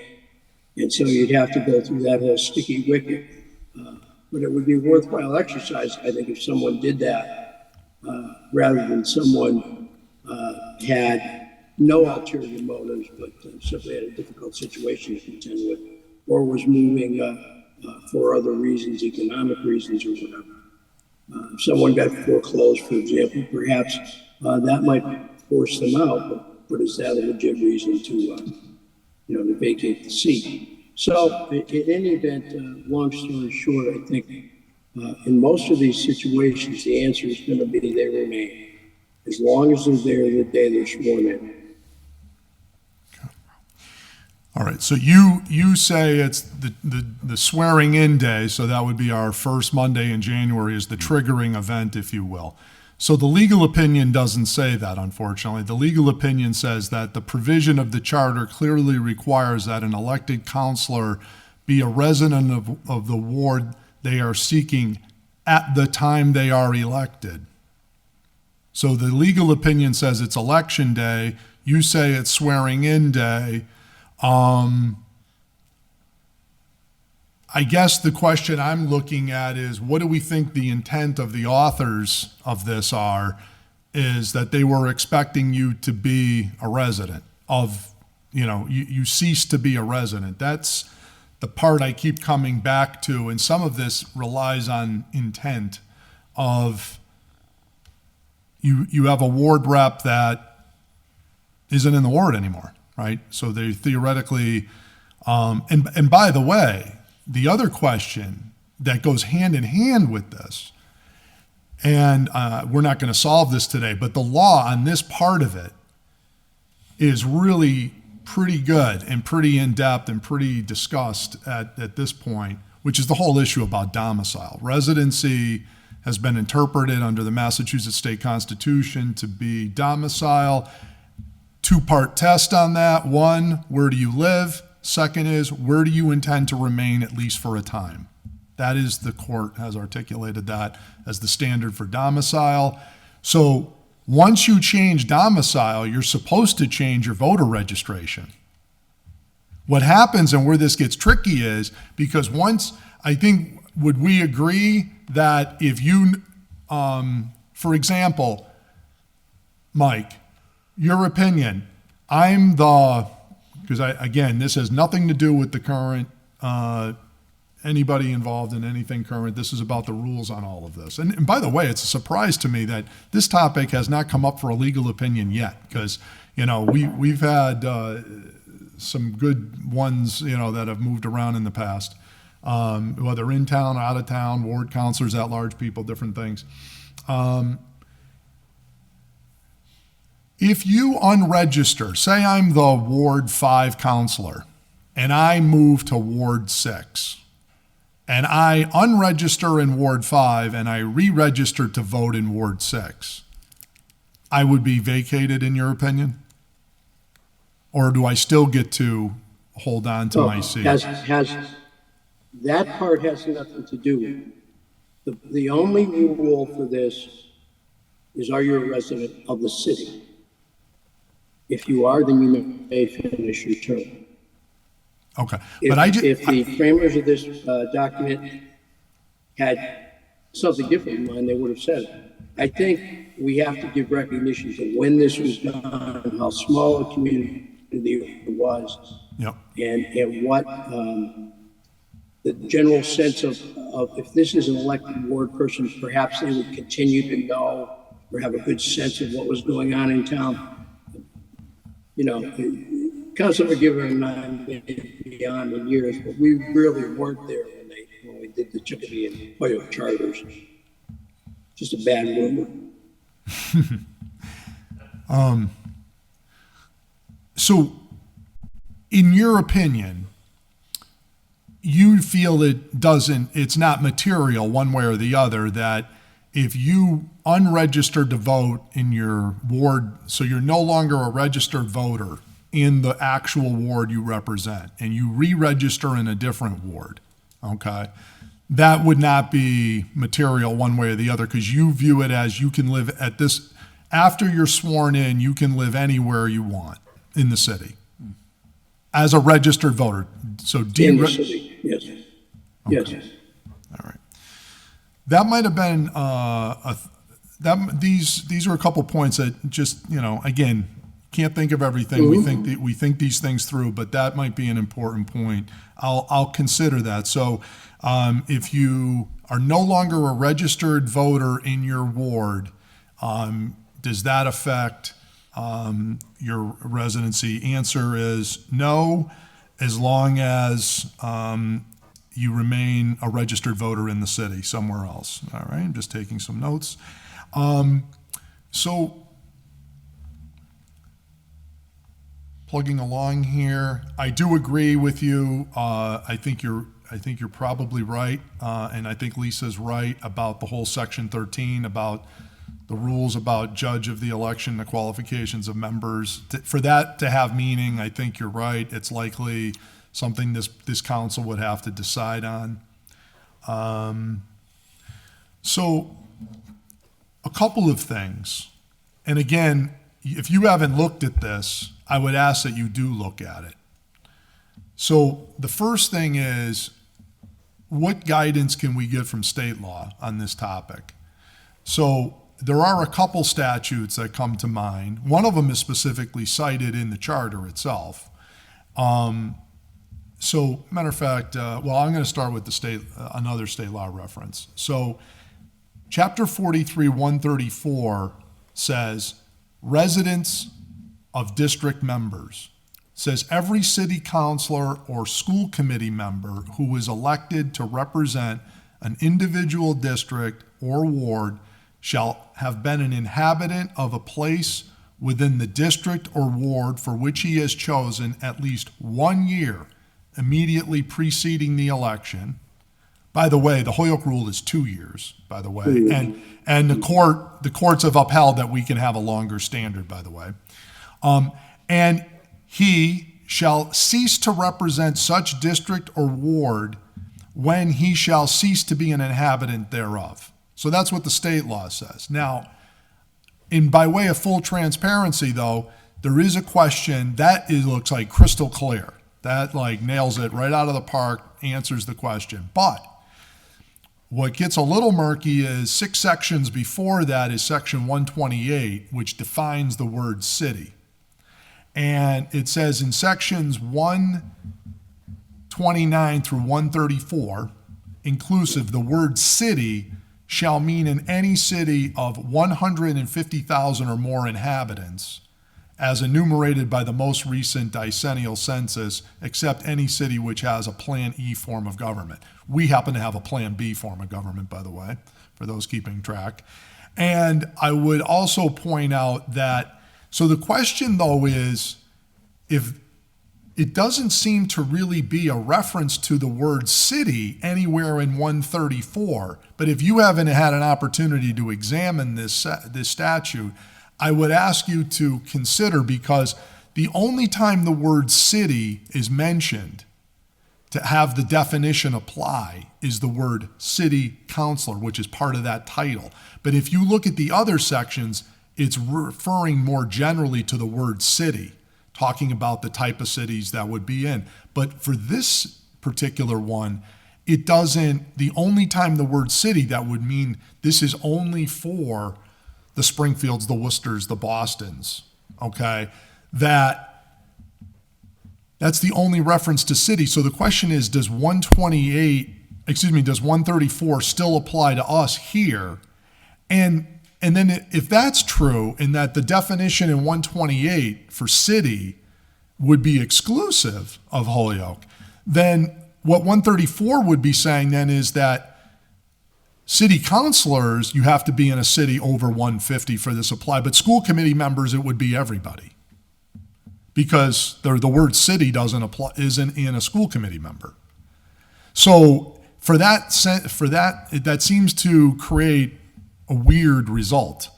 And so you'd have to go through that whole sticky wicket. But it would be worthwhile exercise, I think, if someone did that, rather than someone had no ulterior motives, but simply had a difficult situation to contend with, or was moving for other reasons, economic reasons or whatever. If someone got foreclosed, for example, perhaps that might force them out, but is that a legit reason to to vacate the seat? So in any event, long story short, I think in most of these situations, the answer is going to be they remain, as long as they're there the day they're sworn in. All right, so you say it's the swearing in day, so that would be our first Monday in January is the triggering event, if you will. So the legal opinion doesn't say that, unfortunately. The legal opinion says that the provision of the charter clearly requires that an elected counselor be a resident of the ward they are seeking at the time they are elected. So the legal opinion says it's election day. You say it's swearing in day. I guess the question I'm looking at is, what do we think the intent of the authors of this are? Is that they were expecting you to be a resident of, you cease to be a resident. That's the part I keep coming back to, and some of this relies on intent of you have a ward rep that isn't in the ward anymore, right? So they theoretically, and by the way, the other question that goes hand in hand with this, and we're not going to solve this today, but the law on this part of it is really pretty good and pretty in-depth and pretty discussed at this point, which is the whole issue about domicile. Residency has been interpreted under the Massachusetts State Constitution to be domicile. Two-part test on that. One, where do you live? Second is, where do you intend to remain at least for a time? That is, the court has articulated that as the standard for domicile. So once you change domicile, you're supposed to change your voter registration. What happens and where this gets tricky is because once, I think, would we agree that if you, for example, Mike, your opinion, because again, this has nothing to do with the current, anybody involved in anything current. This is about the rules on all of this. And by the way, it's a surprise to me that this topic has not come up for a legal opinion yet, because, we've had some good ones, that have moved around in the past, whether in town, out of town, ward counselors, at-large people, different things. If you unregister, say I'm the Ward 5 counselor, and I move to Ward 6, and I unregister in Ward 5, and I re-register to vote in Ward 6, I would be vacated, in your opinion? Or do I still get to hold on to my seat? That part has nothing to do with it. The only rule for this is, are you a resident of the city? If you are, then you may finish your term. Okay. If the framers of this document had something different in mind, they would have said it. I think we have to give recognition to when this was done, how small a community it was, Yep. and what the general sense of if this is an elected ward person, perhaps they would continue to know or have a good sense of what was going on in town. Councilor Giver and I have been beyond the years, but we really weren't there when we did the Chicopee and Holyoke charters. Just a bad rumor. So, in your opinion, you feel it's not material one way or the other that if you unregistered to vote in your ward, so you're no longer a registered voter in the actual ward you represent, and you re-register in a different ward, okay, that would not be material one way or the other, because you view it as you can live at this, after you're sworn in, you can live anywhere you want in the city as a registered voter. So In the city, yes. Okay. Yes. All right. That might have been these are a couple points that just, again, can't think of everything. We think these things through, but that might be an important point. I'll consider that. So if you are no longer a registered voter in your ward, does that affect your residency? Answer is no, as long as you remain a registered voter in the city somewhere else. All right, I'm just taking some notes. So plugging along here, I do agree with you. I think you're probably right, and I think Lisa's right about the whole Section 13 about the rules about judge of the election, the qualifications of members. For that to have meaning, I think you're right. It's likely something this council would have to decide on. So a couple of things. And again, if you haven't looked at this, I would ask that you do look at it. So the first thing is, what guidance can we get from state law on this topic? So there are a couple statutes that come to mind. One of them is specifically cited in the charter itself. So, matter of fact, I'm going to start with another state law reference. So, Chapter 43, 134 says, residents of district members. Says every city councilor or school committee member who is elected to represent an individual district or ward shall have been an inhabitant of a place within the district or ward for which he has chosen at least 1 year immediately preceding the election. By the way, the Holyoke rule is 2 years, by the way, and the courts have upheld that we can have a longer standard, by the way. And he shall cease to represent such district or ward when he shall cease to be an inhabitant thereof. So that's what the state law says. Now, by way of full transparency, though, there is a question that looks like crystal clear. That nails it right out of the park, answers the question. But what gets a little murky is 6 sections before that is section 128, which defines the word city. And it says in sections 129 through 134, inclusive, the word city shall mean in any city of 150,000 or more inhabitants, as enumerated by the most recent decennial census, except any city which has a Plan E form of government. We happen to have a Plan B form of government, by the way, for those keeping track. And I would also point out that, so the question though is, if it doesn't seem to really be a reference to the word city anywhere in 134, but if you haven't had an opportunity to examine this statute, I would ask you to consider, because the only time the word city is mentioned to have the definition apply is the word city councilor, which is part of that title. But if you look at the other sections, it's referring more generally to the word city, talking about the type of cities that would be in. But for this particular one, it doesn't, the only time the word city, that would mean this is only for the Springfields, the Worcesters, the Bostons, okay? That's the only reference to city. So the question is, does 134 still apply to us here? And then if that's true, in that the definition in 128 for city would be exclusive of Holyoke, then what 134 would be saying then is that city councilors, you have to be in a city over 150 for this apply, but school committee members, it would be everybody. Because the word city doesn't apply, isn't in a school committee member. So that seems to create a weird result.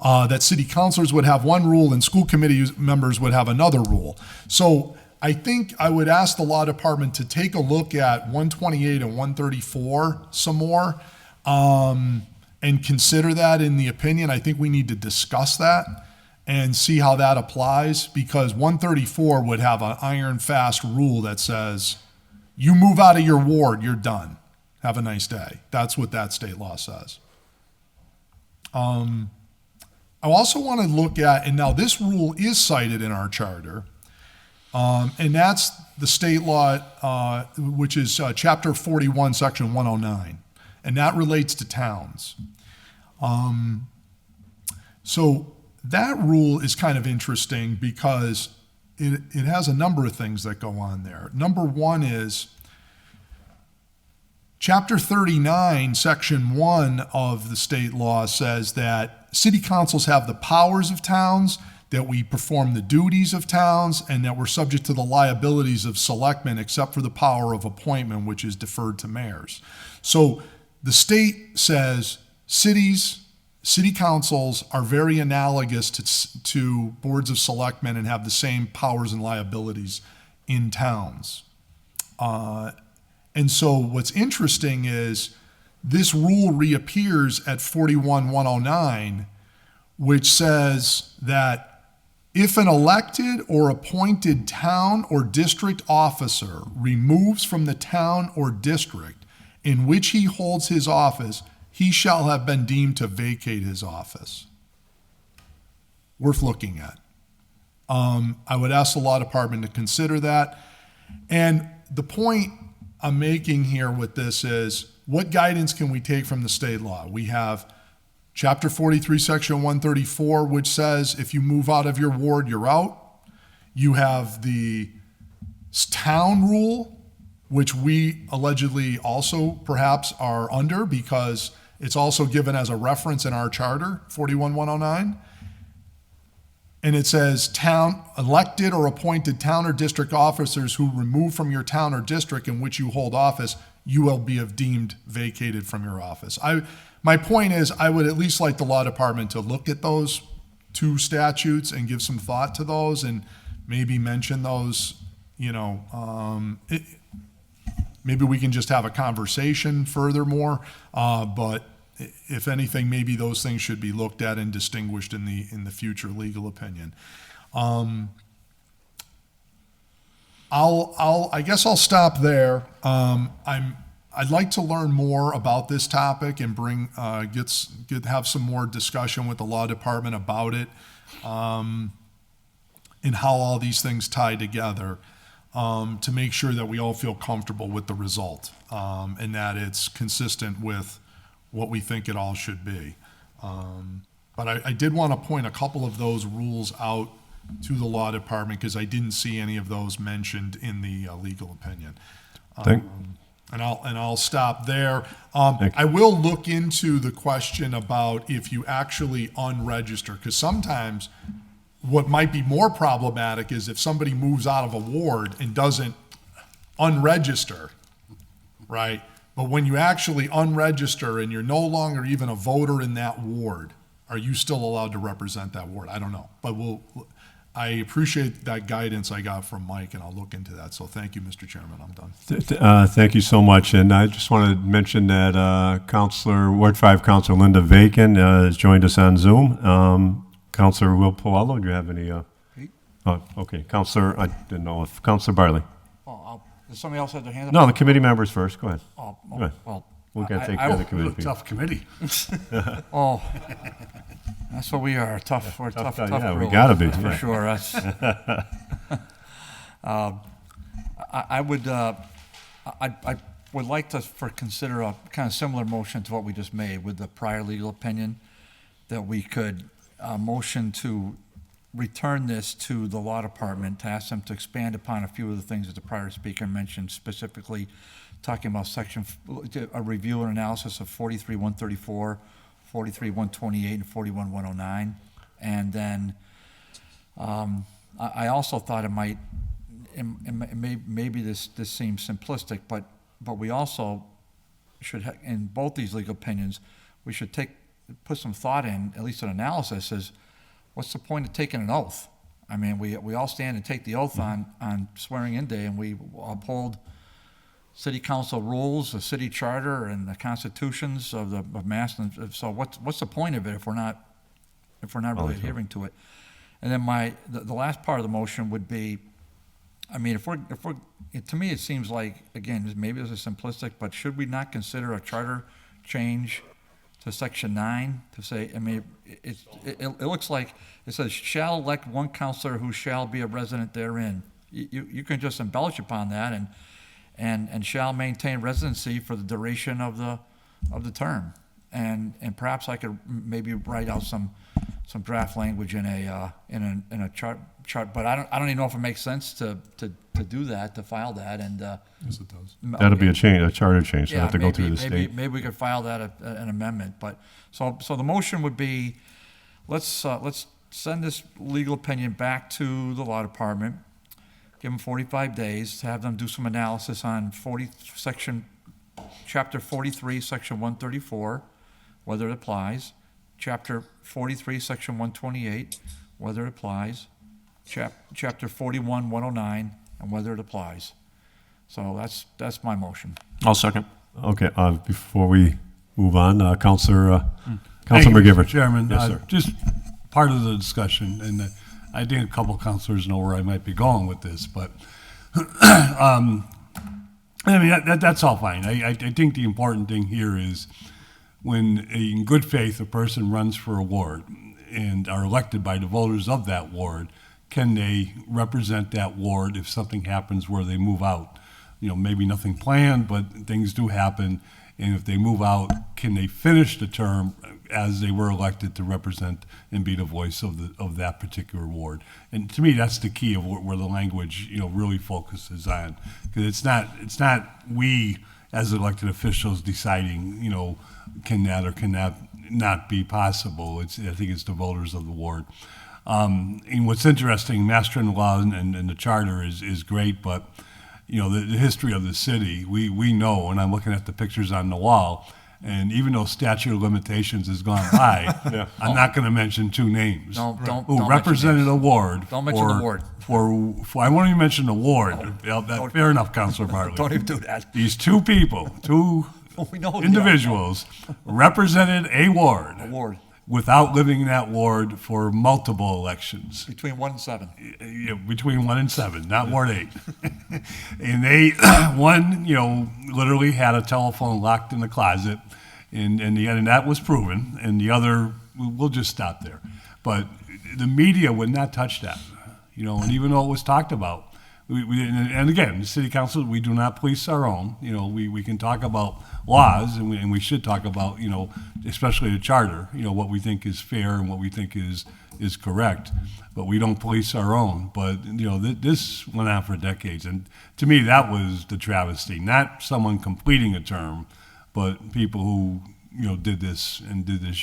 That city councilors would have one rule and school committee members would have another rule. So I think I would ask the law department to take a look at 128 and 134 some more, and consider that in the opinion. I think we need to discuss that and see how that applies, because 134 would have an iron fast rule that says, you move out of your ward, you're done. Have a nice day. That's what that state law says. I also want to look at, and now this rule is cited in our charter, and that's the state law, which is chapter 41, section 109, and that relates to towns. So that rule is kind of interesting because it has a number of things that go on there. Number one is Chapter 39, Section 1 of the state law says that city councils have the powers of towns, that we perform the duties of towns, and that we're subject to the liabilities of selectmen except for the power of appointment, which is deferred to mayors. So the state says city councils are very analogous to boards of selectmen and have the same powers and liabilities in towns. And so what's interesting is this rule reappears at 41-109, which says that if an elected or appointed town or district officer removes from the town or district in which he holds his office, he shall have been deemed to vacate his office. Worth looking at. I would ask the law department to consider that. And the point I'm making here with this is, what guidance can we take from the state law? We have Chapter 43, Section 134, which says if you move out of your ward, you're out. You have the town rule, which we allegedly also perhaps are under because it's also given as a reference in our charter, 41-109. And it says town, elected or appointed town or district officers who remove from your town or district in which you hold office, you will be deemed vacated from your office. My point is, I would at least like the law department to look at those two statutes and give some thought to those and maybe mention those, maybe we can just have a conversation furthermore, but if anything, maybe those things should be looked at and distinguished in the future legal opinion. I guess I'll stop there. I I'd like to learn more about this topic and bring, have some more discussion with the law department about it, and how all these things tie together, to make sure that we all feel comfortable with the result, and that it's consistent with what we think it all should be. But I did want to point a couple of those rules out to the law department, because I didn't see any of those mentioned in the legal opinion. And I'll stop there. I will look into the question about if you actually unregister, because sometimes what might be more problematic is if somebody moves out of a ward and doesn't unregister, right? But when you actually unregister and you're no longer even a voter in that ward, are you still allowed to represent that ward? I don't know, but I appreciate that guidance I got from Mike, and I'll look into that. So thank you, Mr. Chairman. I'm done. Thank you so much. And I just want to mention that Ward 5 Councilor Linda Vacan has joined us on Zoom. Councilor Will Puello, do you have any? Oh, okay. Councilor, I didn't know if Councilor Barley. Does somebody else have their hand up? No, the committee members first. Go ahead. Oh, Go ahead. well. We're going to take care of the committee people. Tough committee. Oh, that's what we are, tough, we're tough Yeah, we crew, gotta be. for Yeah. sure, that's. I would like to consider a kind of similar motion to what we just made with the prior legal opinion, that we could motion to return this to the law department, to ask them to expand upon a few of the things that the prior speaker mentioned, specifically talking about a review and analysis of 43-134, 43-128, and 41-109. And then I also thought maybe this seems simplistic, but we also should, in both these legal opinions, we should put some thought in, at least an analysis, is what's the point of taking an oath? I mean, we all stand and take the oath on swearing in day, and we uphold city council rules, the city charter, and the constitutions of Mass. So what's the point of it if we're not really adhering to it? And then the last part of the motion would be, I mean, if we're to me it seems like, again, maybe this is simplistic, but should we not consider a charter change to section 9 to say, I mean, it looks like it says shall elect one counselor who shall be a resident therein. You can just embellish upon that and shall maintain residency for the duration of the term. And perhaps I could maybe write out some draft language in a chart, but I don't even know if it makes sense to do that, to file that, and Yes, it does. That'll be a charter change, so yeah, have to go through the state. Maybe we could file that an amendment, but so the motion would be, let's send this legal opinion back to the law department, give them 45 days to have them do some analysis on chapter 43, section 134, whether it applies, chapter 43, section 128, whether it applies, chapter 41, 109, and whether it applies. So that's my motion. I'll second. Okay, before we move on, Councilor Thank you, McGivern. Mr. Chairman. Yes, sir. Just part of the discussion, and I think a couple councilors know where I might be going with this, but I mean, that's all fine. I think the important thing here is when, in good faith, a person runs for a ward and are elected by the voters of that ward, can they represent that ward if something happens where they move out? You know, maybe nothing planned, but things do happen. And if they move out, can they finish the term as they were elected to represent and be the voice of that particular ward? And to me, that's the key of where the language, really focuses on. Because it's not we as elected officials deciding, can that or can that not be possible. I think it's the voters of the ward. And what's interesting, Mass General Law and the charter is great, but the history of the city, we know, and I'm looking at the pictures on the wall, and even though statute of limitations has gone by, I'm not going to mention two names. Don't represented a ward. Don't mention the ward. For I won't even mention the ward. Fair enough, Councilor Bartley. Don't even do that. These two We know who they are. individuals represented a ward. without living in that ward for multiple elections. Between 1 and 7. Yeah, between 1 and 7, not more than 8. And they, one, literally had a telephone locked in the closet, and that was proven. And the other, we'll just stop there. But the media would not touch that, and even though it was talked about, and again, the city council, we do not police our own. We can talk about laws, and we should talk about, especially the charter, what we think is fair and what we think is correct. But we don't police our own. But, this went on for decades. And to me, that was the travesty. Not someone completing a term, but people who, did this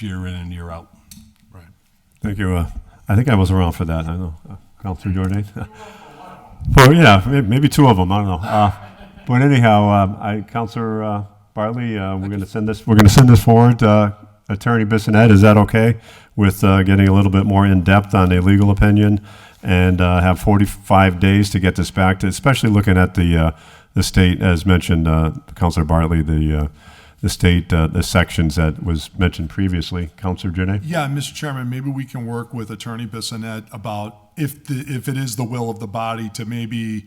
year in and year out. Right. Thank you. I think I was around for that. I know. Councilor Jordan. Well, yeah, maybe 2 of them. I don't know. But anyhow, Councilor Bartley, we're going to send this. We're going to send this forward. Attorney Bissonette, is that okay with getting a little bit more in depth on a legal opinion, and have 45 days to get this back to, especially looking at the state, as mentioned, Councilor Bartley, the state, the sections that was mentioned previously. Councilor Janae? Yeah, Mr. Chairman, maybe we can work with Attorney Bissonette about if it is the will of the body to maybe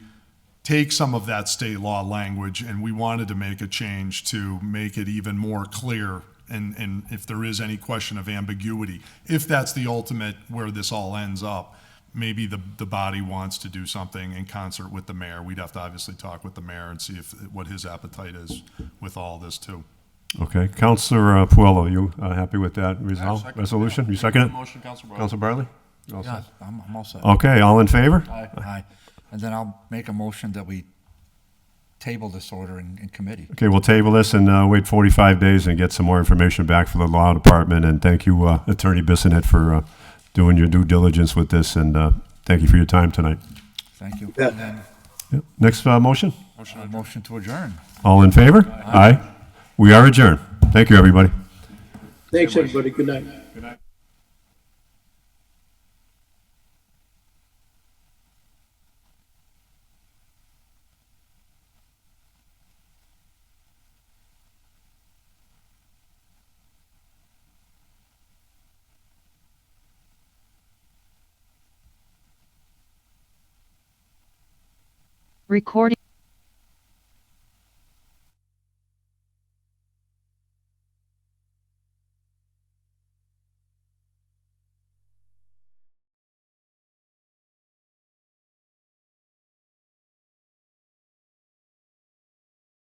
take some of that state law language, and we wanted to make a change to make it even more clear, and if there is any question of ambiguity, if that's the ultimate where this all ends up, maybe the body wants to do something in concert with the mayor. We'd have to obviously talk with the mayor and see what his appetite is with all this too. Okay. Councilor Puello, you happy with that resolution? You second it? Motion, Councilor Bartley. Councilor Bartley? You all Yeah, set? I'm all set. Okay, all in favor? Aye. And then I'll make a motion that we table this order in committee. Okay, we'll table this and wait 45 days and get some more information back from the law department. And thank you, Attorney Bissonette, for doing your due diligence with this. And thank you for your time tonight. Thank you. Yeah. And then Yep. Next motion? a motion to adjourn. All in favor? Aye. We are adjourned. Thank you, everybody. Thanks, everybody. Good night. Recording.